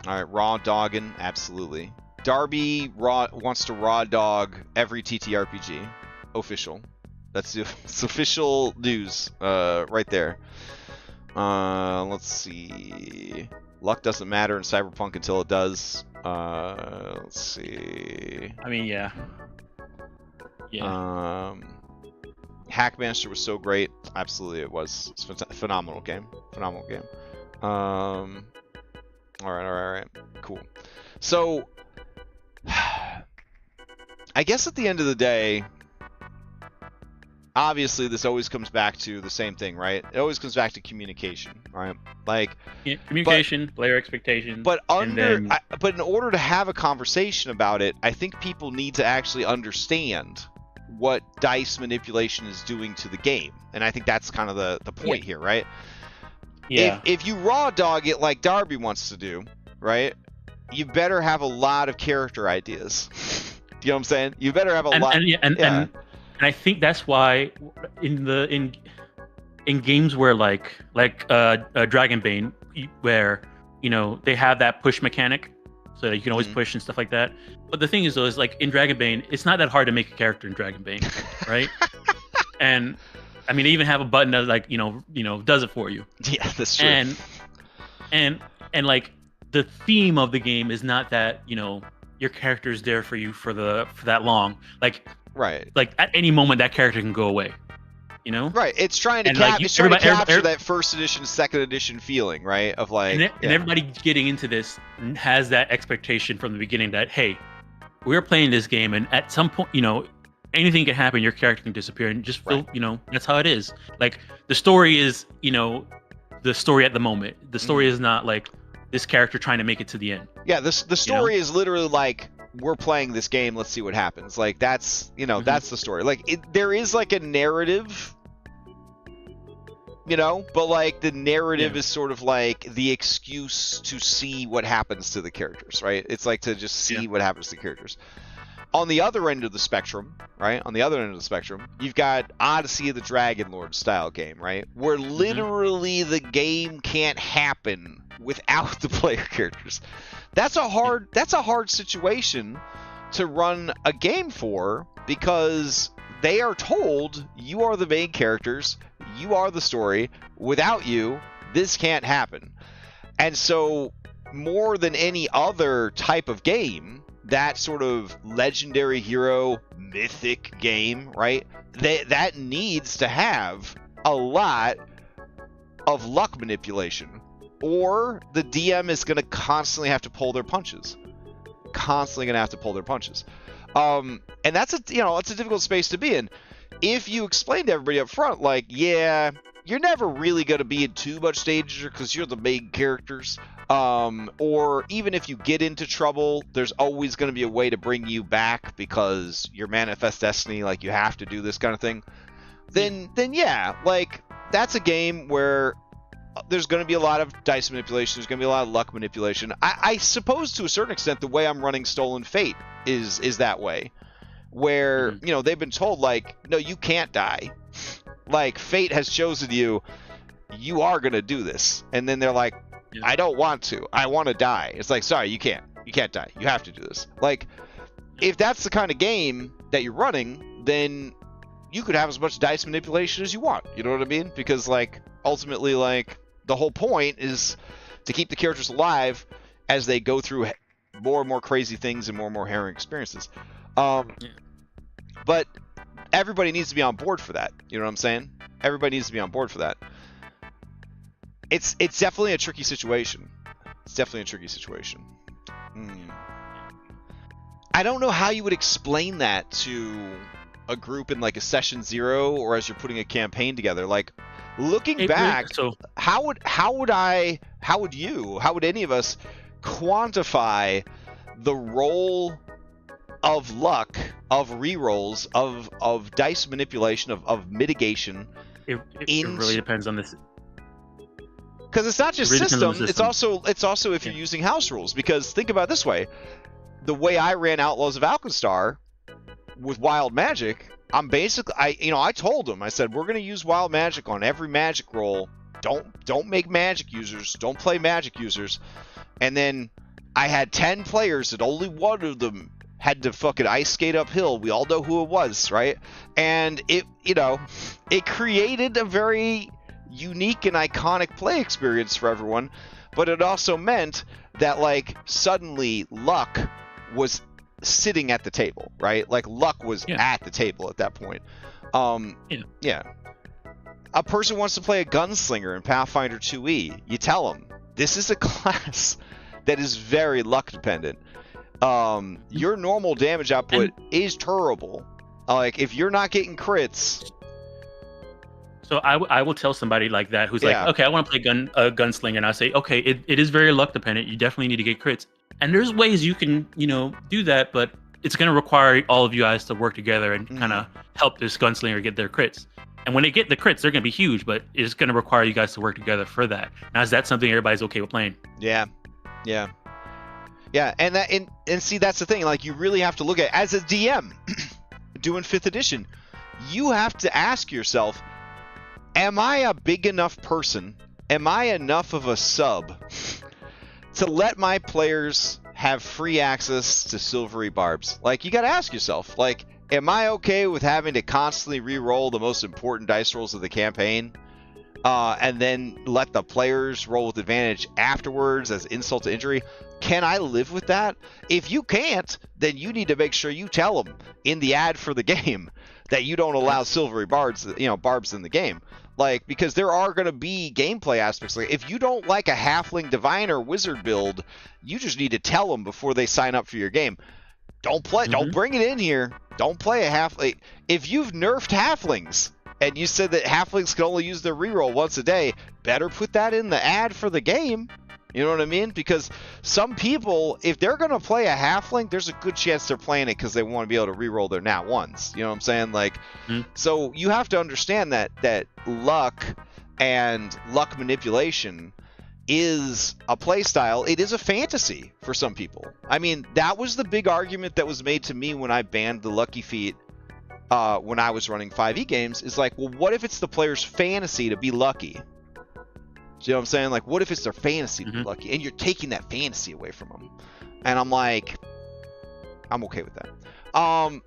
right. Raw dogging, absolutely. Darby wants to raw dog every TTRPG. Official. That's official news. Right there. Let's see. Luck doesn't matter in Cyberpunk until it does. Let's see. I mean, yeah. Hackmaster was so great. Absolutely, it was. It's a phenomenal game. All right. Cool. So, I guess at the end of the day, obviously this always comes back to the same thing, right? It always comes back to communication, right? Like, communication, player expectations. But but in order to have a conversation about it, I think people need to actually understand what dice manipulation is doing to the game, and I think that's kind of the point here, right? Yeah. If you raw dog it like Darby wants to do, right? You better have a lot of character ideas. Do you know what I'm saying? You better have a lot. And I think that's why in games where like Dragonbane, where they have that push mechanic, so that you can always push and stuff like that. But the thing is, though, is like in Dragonbane, it's not that hard to make a character in Dragonbane, right? And I mean, they even have a button that like does it for you. Yeah, that's true. And like the theme of the game is not that your character is there for you for that long. Like, right. Like at any moment that character can go away. Right. It's trying to capture that first edition, second edition feeling, right? Of like, and everybody getting into this has that expectation from the beginning that, hey, we're playing this game, and at some point, anything can happen. Your character can disappear, and just feel, that's how it is. Like the story is, the story at the moment. The story is not like this character trying to make it to the end. Yeah. The story is literally like, we're playing this game, let's see what happens. Like that's that's the story. Like there is like a narrative, but like the narrative is sort of like the excuse to see what happens to the characters, right? It's like to just see what happens to the characters. On the other end of the spectrum, right? On the other end of the spectrum, you've got Odyssey of the Dragonlord style game, right? Where literally the game can't happen without the player characters. That's a hard situation to run a game for, because they are told you are the main characters, you are the story. Without you, this can't happen. And so, more than any other type of game, that sort of legendary hero mythic game, right? That needs to have a lot of luck manipulation, or the DM is going to constantly have to pull their punches. And that's it's a difficult space to be in. If you explain to everybody up front, like, yeah, you're never really going to be in too much danger because you're the main characters. Or even if you get into trouble, there's always going to be a way to bring you back because you're manifest destiny, like you have to do this kind of thing. Then yeah, like that's a game where there's going to be a lot of dice manipulation. There's going to be a lot of luck manipulation. I suppose to a certain extent, the way I'm running Stolen Fate is that way, where they've been told like, no, you can't die. Like fate has chosen you, you are gonna do this, and then they're like, I don't want to. I want to die. It's like, sorry, you can't. You can't die. You have to do this. Like, if that's the kind of game that you're running, then you could have as much dice manipulation as you want. You know what I mean? Because, like, ultimately, like, the whole point is to keep the characters alive as they go through more and more crazy things and more harrowing experiences. But everybody needs to be on board for that. You know what I'm saying? Everybody needs to be on board for that. It's definitely a tricky situation. It's definitely a tricky situation. I don't know how you would explain that to a group in like a session 0 or as you're putting a campaign together. Like, looking back, how would any of us quantify the role of luck, of rerolls, of dice manipulation, of mitigation? It really depends on this. Because it's not just system, it's also if you're using house rules. Because think about it this way. The way I ran Outlaws of Alkenstar with Wild Magic, I'm basically, I told them, I said, we're going to use Wild Magic on every magic roll. Don't make magic users. Don't play magic users. And then I had 10 players and only one of them had to fucking ice skate uphill. We all know who it was, right? And it created a very unique and iconic play experience for everyone, but it also meant that, like, suddenly luck was sitting at the table, right? Like, luck was at the table at that point. Yeah. A person wants to play a gunslinger in Pathfinder 2e. You tell them, this is a class that is very luck dependent. Your normal damage output is terrible. Like, if you're not getting crits... So I will tell somebody like that who's like, okay, I want to play a gunslinger, and I say, okay, it is very luck dependent. You definitely need to get crits, and there's ways you can do that, but it's going to require all of you guys to work together and kind of help this gunslinger get their crits. And when they get the crits, they're going to be huge, but it's going to require you guys to work together for that. Now, is that something everybody's okay with playing? Yeah, and see, that's the thing. Like, you really have to look at, as a DM doing 5th edition, you have to ask yourself, am I a big enough person? Am I enough of a sub to let my players have free access to silvery barbs? Like, you got to ask yourself, like, am I okay with having to constantly re-roll the most important dice rolls of the campaign, and then let the players roll with advantage afterwards as insult to injury? Can I live with that? If you can't, then you need to make sure you tell them in the ad for the game that you don't allow silvery barbs in the game. Like, because there are going to be gameplay aspects. Like, if you don't like a halfling divine or wizard build, you just need to tell them before they sign up for your game. Don't bring it in here. Don't play a halfling. If you've nerfed halflings and you said that halflings can only use their reroll once a day, better put that in the ad for the game. You know what I mean? Because some people, if they're going to play a halfling, there's a good chance they're playing it because they want to be able to reroll their nat ones. You know what I'm saying? Like, so you have to understand that luck and luck manipulation is a play style. It is a fantasy for some people. I mean, that was the big argument that was made to me when I banned the lucky feat when I was running 5e games. Is like, well, what if it's the player's fantasy to be lucky? Do you know what I'm saying? Like, what if it's their fantasy to be lucky, and you're taking that fantasy away from them? And I'm like, I'm okay with that.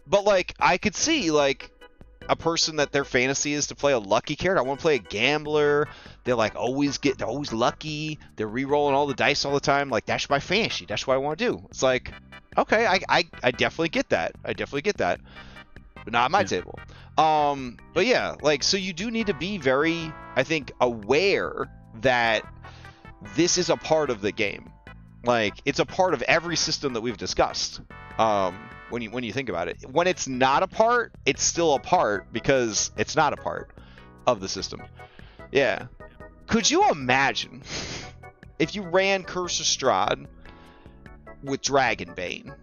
But, like, I could see, like, a person that their fantasy is to play a lucky character. I want to play a gambler. They're, like, they're always lucky. They're re-rolling all the dice all the time. Like, that's my fantasy. That's what I want to do. It's like, okay, I definitely get that. But not at my table. But yeah, like, so you do need to be very, I think, aware that this is a part of the game. Like, it's a part of every system that we've discussed. When you think about it, when it's not a part, it's still a part because it's not a part of the system. Yeah. Could you imagine if you ran Curse of Strahd with Dragonbane?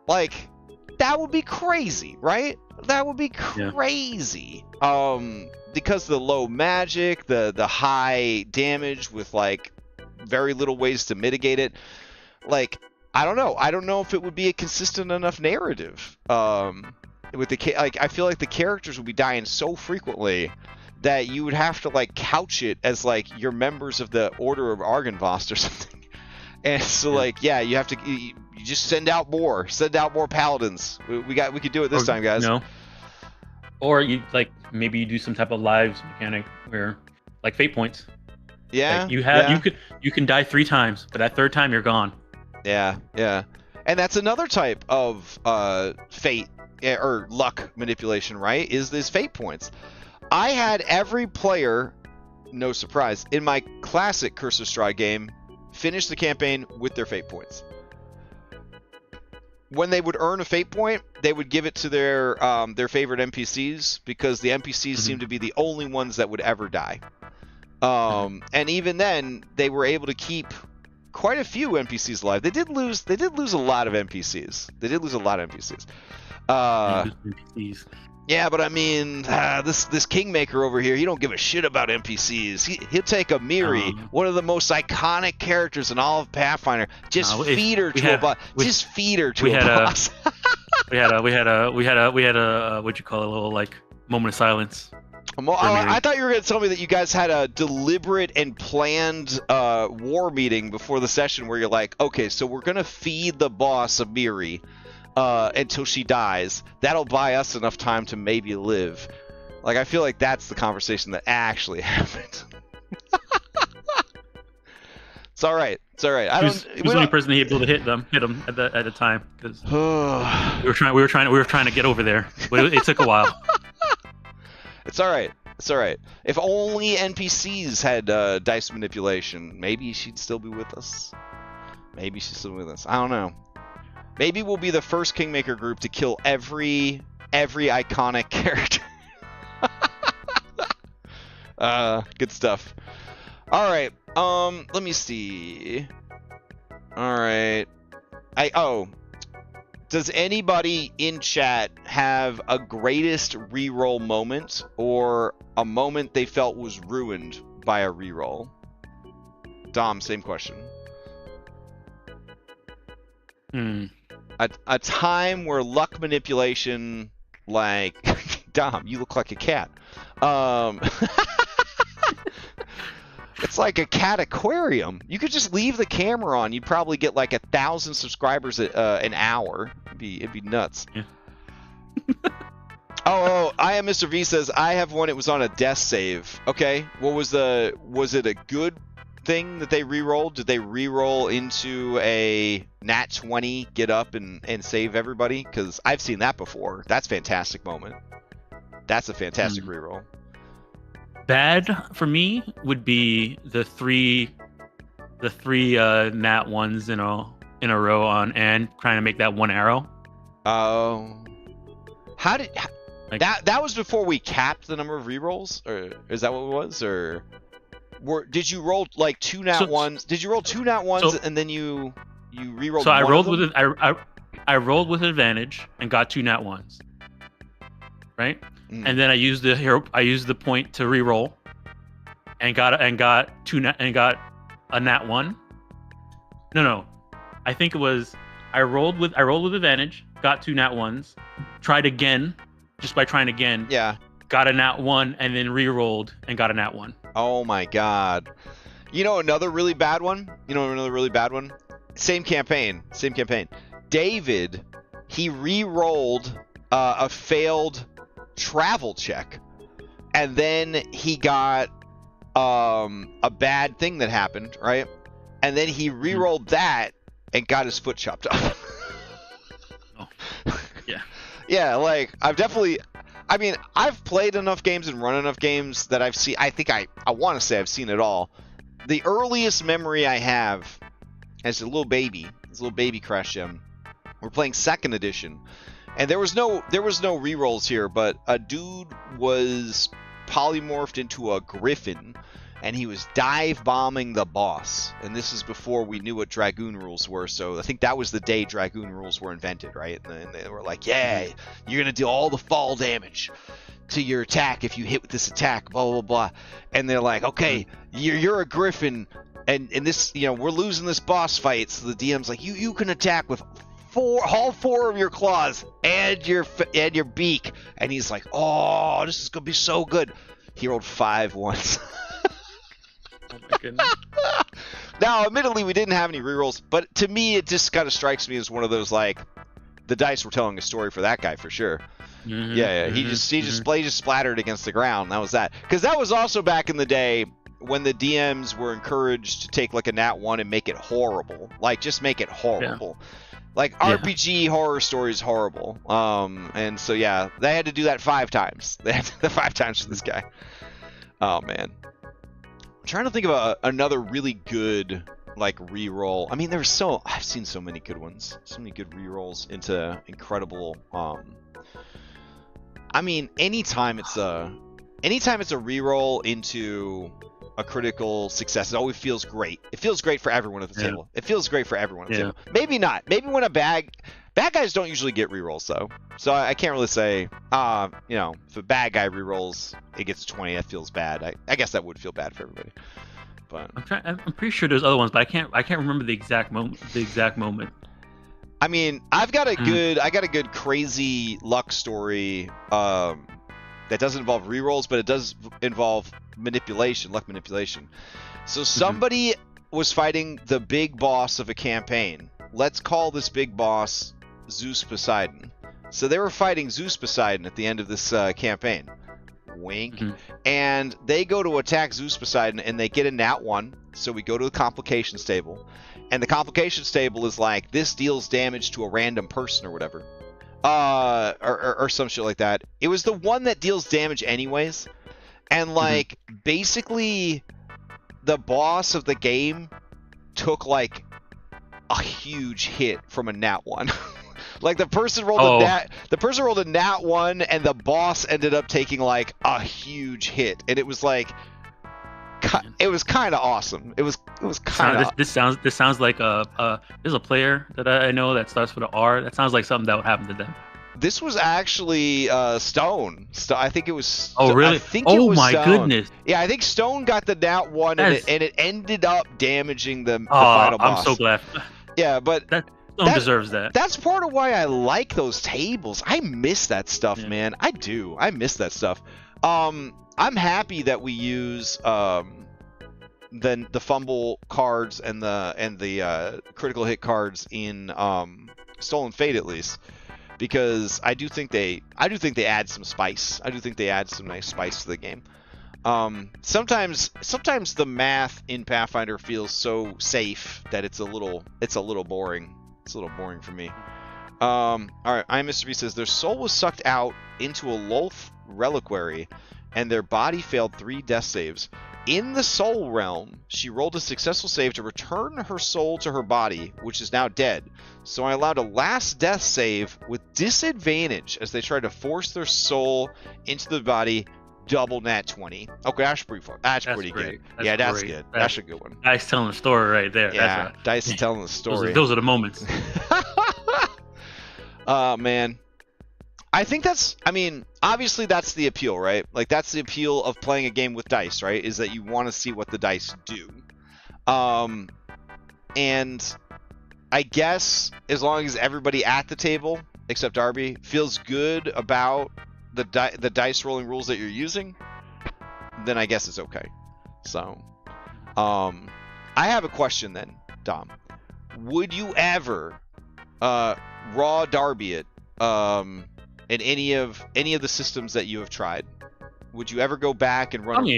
Like, that would be crazy, right? That would be crazy. Because the low magic, the high damage with, like, very little ways to mitigate it. Like, I don't know. I don't know if it would be a consistent enough narrative. With I feel like the characters would be dying so frequently that you would have to like couch it as like you're members of the Order of Argynvost or something. And so like you have to you just send out more paladins. We could do it this time, guys. Or you like maybe you do some type of lives mechanic where like fate points. Yeah. Like you can die 3 times, but that 3rd time you're gone. Yeah. And that's another type of fate or luck manipulation, right? Is this fate points. I had every player, no surprise, in my classic Curse of Strahd game finish the campaign with their fate points. When they would earn a fate point, they would give it to their favorite NPCs because the NPCs seemed to be the only ones that would ever die. And even then, they were able to keep quite a few NPCs alive. They did lose a lot of NPCs. Yeah, but I mean, this Kingmaker over here, he don't give a shit about NPCs. He'll take a Miri, one of the most iconic characters in all of Pathfinder, feed her to a boss. We had a what you call a little like moment of silence. I thought you were going to tell me that you guys had a deliberate and planned war meeting before the session where you're like, okay, so we're going to feed the boss a Miri until she dies. That'll buy us enough time to maybe live. Like, I feel like that's the conversation that actually happened. It's all right. He was the only person able to hit him at the time because we were trying to get over there, but it took a while. It's all right. If only NPCs had dice manipulation, maybe she'd still be with us. I don't know. Maybe we'll be the first Kingmaker group to kill every iconic character. Good stuff. All right. Let me see. All right. Does anybody in chat have a greatest reroll moment or a moment they felt was ruined by a reroll? Dom, same question. A time where luck manipulation, like Dom, you look like a cat. It's like a cat aquarium. You could just leave the camera on. You'd probably get like 1,000 subscribers an hour. It'd be nuts. Yeah. I am Mr. V says I have one. It was on a death save. Okay, was it a good thing that they re-rolled? Did they re-roll into a nat 20, get up and save everybody? Because I've seen that before. That's a fantastic moment. That's a fantastic re-roll. Bad for me would be the three nat ones in a row on and trying to make that one arrow. Oh, that was before we capped the number of rerolls, or is that what it was? Or did you roll like 2 nat ones? Did you roll 2 nat ones and then you rerolled? So I rolled with it. I rolled with advantage and got 2 nat ones. Right. And then I used the point to re-roll, and got a nat 1. No, I think it was I rolled with advantage, got 2 nat 1s, tried again, just by trying again. Yeah. Got a nat 1 and then re-rolled and got a nat 1. Oh my god! Another really bad one. Same campaign. David, he re-rolled a failed travel check, and then he got a bad thing that happened, right? And then he re-rolled that and got his foot chopped off. Yeah, like I've played enough games and run enough games that I've seen. I think I want to say I've seen it all. The earliest memory I have as a little baby CRASHDOM, we're playing 2nd edition. And there was no rerolls here, but a dude was polymorphed into a griffin, and he was dive bombing the boss. And this is before we knew what Dragoon rules were, so I think that was the day Dragoon rules were invented, right? And they were like, yeah, you're gonna do all the fall damage to your attack if you hit with this attack, blah blah blah. And they're like, okay, you're a griffin, and this, we're losing this boss fight. So the DM's like, you can attack with all 4 of your claws and your beak. And he's like, oh, this is gonna be so good. He rolled 5 once. Oh my goodness. Now, admittedly, we didn't have any rerolls, but to me, it just kind of strikes me as one of those, like, the dice were telling a story for that guy for sure. Yeah. He just splattered against the ground. That was that. Because that was also back in the day when the DMs were encouraged to take like a nat 1 and make it horrible. Like, just make it horrible. Like, RPG horror stories horrible. And so, yeah, they had to do that 5 times. They had to do that 5 times for this guy. Oh, man. I'm trying to think of another really good, like, reroll. I mean, I've seen so many good ones. So many good rerolls into incredible, I mean, anytime it's a reroll into a critical success, it always feels great. It feels great for everyone at the table. It feels great for everyone at the table. Maybe not. Maybe when bad guys don't usually get rerolls though. So I can't really say, if a bad guy rerolls, it gets a 20. That feels bad. I guess that would feel bad for everybody. But I'm pretty sure there's other ones, but I can't remember the exact moment. I mean, I got a good crazy luck story that doesn't involve rerolls, but it does involve luck manipulation. So somebody was fighting the big boss of a campaign. Let's call this big boss Zeus Poseidon. So they were fighting Zeus Poseidon at the end of this campaign. Wink. And they go to attack Zeus Poseidon and they get a nat 1. So we go to the complications table. And the complications table is like, this deals damage to a random person or whatever. Or some shit like that. It was the one that deals damage anyways. And like, basically, the boss of the game took like a huge hit from a nat 1. Like, the person rolled a nat 1 and the boss ended up taking like a huge hit. And it was like, it was kind of awesome. It was kind of. This sounds like there's a player that I know that starts with an R. That sounds like something that would happen to them. This was actually Stone. I think it was. Oh really? I think it was Stone. Goodness! Yeah, I think Stone got the nat 1 and it ended up damaging the final boss. I'm so glad. Yeah, but Stone deserves that. That's part of why I like those tables. I miss that stuff, man. I do. I miss that stuff. I'm happy that we use the fumble cards and the critical hit cards in Stolen Fate, at least, because I do think they add some spice. I do think they add some nice spice to the game. Sometimes the math in Pathfinder feels so safe that it's a little boring. It's a little boring for me. All right, Mr. B says their soul was sucked out into a Lolth reliquary, and their body failed 3 death saves. In the soul realm, she rolled a successful save to return her soul to her body, which is now dead. So I allowed a last death save with disadvantage as they tried to force their soul into the body. Double nat 20. Okay, that's pretty good. That's good. That's a good one. Dice telling the story right there. Yeah, Dice is telling the story. Those are the moments. Man. I think obviously that's the appeal, right? Like, that's the appeal of playing a game with dice, right? Is that you want to see what the dice do. And I guess as long as everybody at the table, except Darby, feels good about the dice rolling rules that you're using, then I guess it's okay. So, I have a question then, Dom. Would you ever raw Darby it in any of the systems that you have tried? Would you ever go back and run?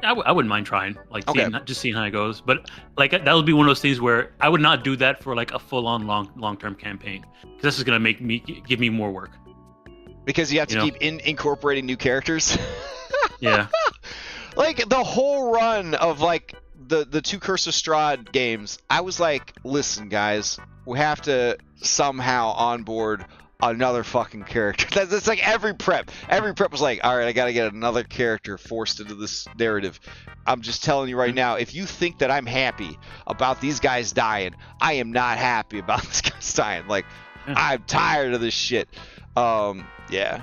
I wouldn't mind trying, like, seeing how it goes. But like, that would be one of those things where I would not do that for like a full-on long-term campaign, because this is gonna give me more work. Because you have to keep incorporating new characters. Yeah. Like, the whole run of like the 2 Curse of Strahd games, I was like, listen, guys, we have to somehow onboard another fucking character. That's like every prep was like, all right, I gotta get another character forced into this narrative. I'm just telling you right now, if you think that I'm happy about these guys dying, I am not happy about this guys dying. Like, I'm tired of this shit. Yeah.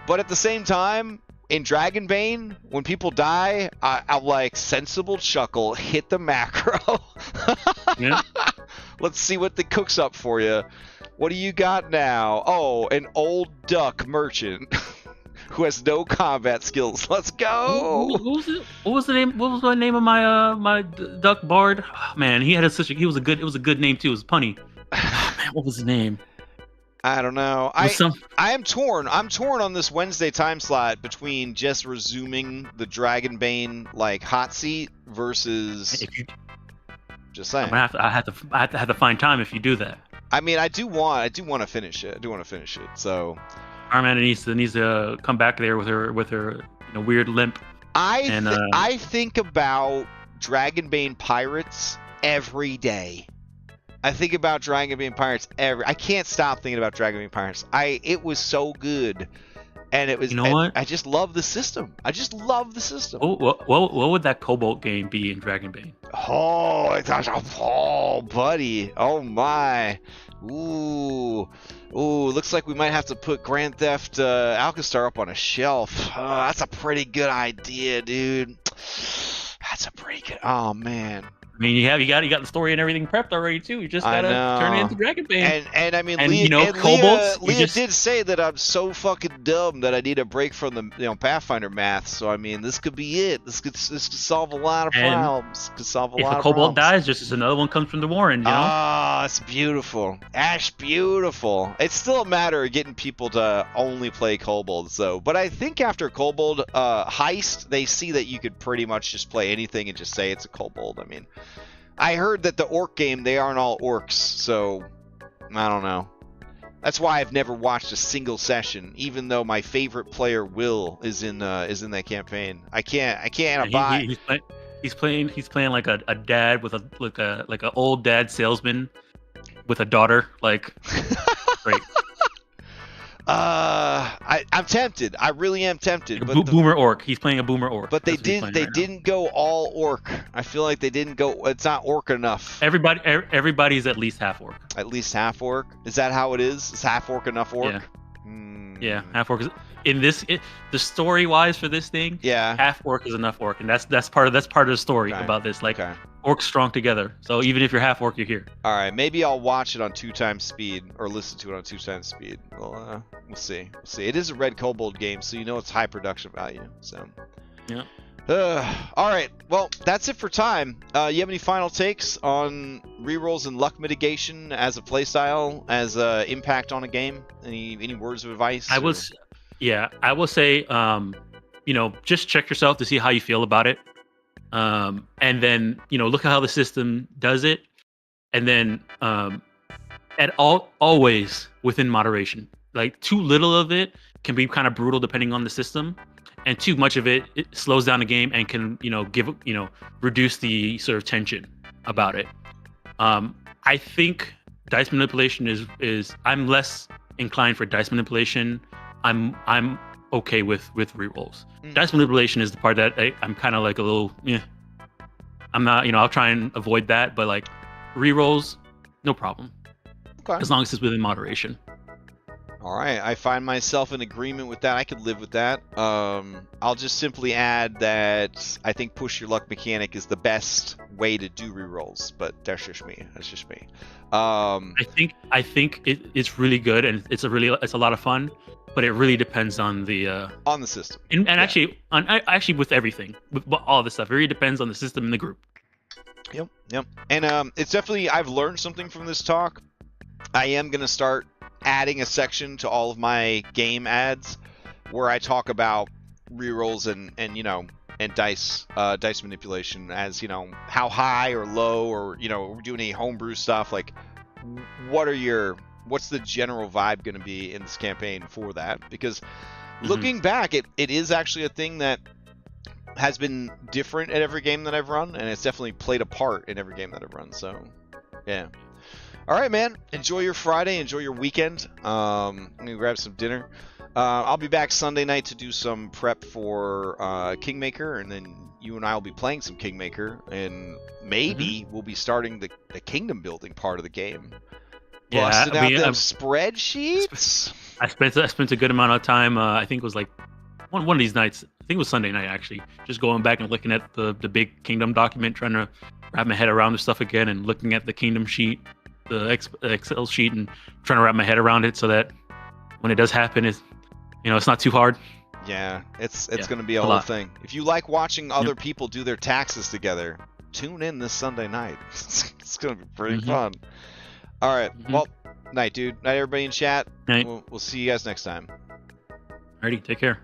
But at the same time, in Dragonbane, when people die, I'm like, sensible chuckle, hit the macro. Yeah. Let's see what the cook's up for you. What do you got now? Oh, an old duck merchant who has no combat skills. Let's go. What was the name? What was the name of my duck bard? Oh, man, he had such a. It was a good name too. It was punny. Oh, man, what was his name? I don't know. I am torn. I'm torn on this Wednesday time slot between just resuming the Dragonbane like hot seat versus. Just saying. I have to find time if you do that. I mean, I do want to finish it. So. Armanda needs to come back there with her weird limp. I think about Dragonbane Pirates every day. I think about Dragonbane Pirates I can't stop thinking about Dragonbane Pirates. It was so good, and it was. You know what? I just love the system. What would that Cobalt game be in Dragonbane? Oh, buddy. Oh my. Ooh, looks like we might have to put Grand Theft Alcastar up on a shelf. That's a pretty good idea, dude. That's a pretty good. Oh man. I mean, you got the story and everything prepped already too. You just gotta turn it into Dragonbane. And I mean, Leah did say that I'm so fucking dumb that I need a break from the Pathfinder math. So I mean, this could be it. This could solve a lot of problems. If a Cobalt dies, just as another one comes from the Warren, you know. Ah, it's beautiful. Beautiful. It's still a matter of getting people to only play Kobold. But I think after Kobold Heist, they see that you could pretty much just play anything and just say it's a Kobold. I mean. I heard that the orc game, they aren't all orcs, so I don't know. That's why I've never watched a single session, even though my favorite player Will is in that campaign. I can't abide. He's playing like a dad with a old dad salesman with a daughter. Like, great. I'm tempted. I really am tempted. But boomer orc. He's playing a boomer orc. But they didn't go all orc. I feel like they didn't go. It's not orc enough. Everybody's at least half orc. At least half orc. Is that how it is? Is half orc enough orc? Yeah. Yeah, half orc. The story wise for this thing. Yeah. Half orc is enough orc, and that's part of the story about this. Like. Okay. Orcs strong together. So even if you're half orc, you're here. All right, maybe I'll watch it on 2x speed or listen to it on 2x speed. We'll see. It is a red kobold game, so you know it's high production value. So. Yeah. All right. Well, that's it for time. You have any final takes on rerolls and luck mitigation as a playstyle, as impact on a game? Any words of advice? I will say, just check yourself to see how you feel about it. And then look at how the system does it, and then always within moderation. Like too little of it can be kind of brutal depending on the system, and too much of it slows down the game and can reduce the sort of tension about it. I think dice manipulation is I'm less inclined for dice manipulation. I'm okay with rerolls. Dice manipulation is the part that I'm kind of like a little, I'm not, I'll try and avoid that, but like rerolls, no problem. Okay. As long as it's within moderation. All right, I find myself in agreement with that. I could live with that. I'll just simply add that I think push your luck mechanic is the best way to do rerolls, but that's just me. I think it's really good, and it's a lot of fun. But it really depends on the system, and actually with everything, with all this stuff, it really depends on the system and the group. Yep. And it's definitely, I've learned something from this talk. I am gonna start adding a section to all of my game ads where I talk about rerolls and dice manipulation, as how high or low, or we're doing any homebrew stuff. Like, what's the general vibe going to be in this campaign for that? Because looking back, it is actually a thing that has been different at every game that I've run, and it's definitely played a part in every game that I've run. So, yeah. All right, man. Enjoy your Friday. Enjoy your weekend. I'm going to grab some dinner. I'll be back Sunday night to do some prep for Kingmaker, and then you and I will be playing some Kingmaker, and maybe we'll be starting the kingdom building part of the game. Busting out them spreadsheets. I spent a good amount of time. I think it was like one of these nights. I think it was Sunday night actually. Just going back and looking at the big kingdom document, trying to wrap my head around the stuff again, and looking at the kingdom sheet. Excel sheet and trying to wrap my head around it so that when it does happen, it's not too hard. Yeah, it's going to be a a whole lot. thing. If you like watching other people do their taxes together, tune in this Sunday night. It's going to be pretty fun. All right. Well, night, dude. Night, everybody in chat. Night. We'll see you guys next time. Alrighty, take care.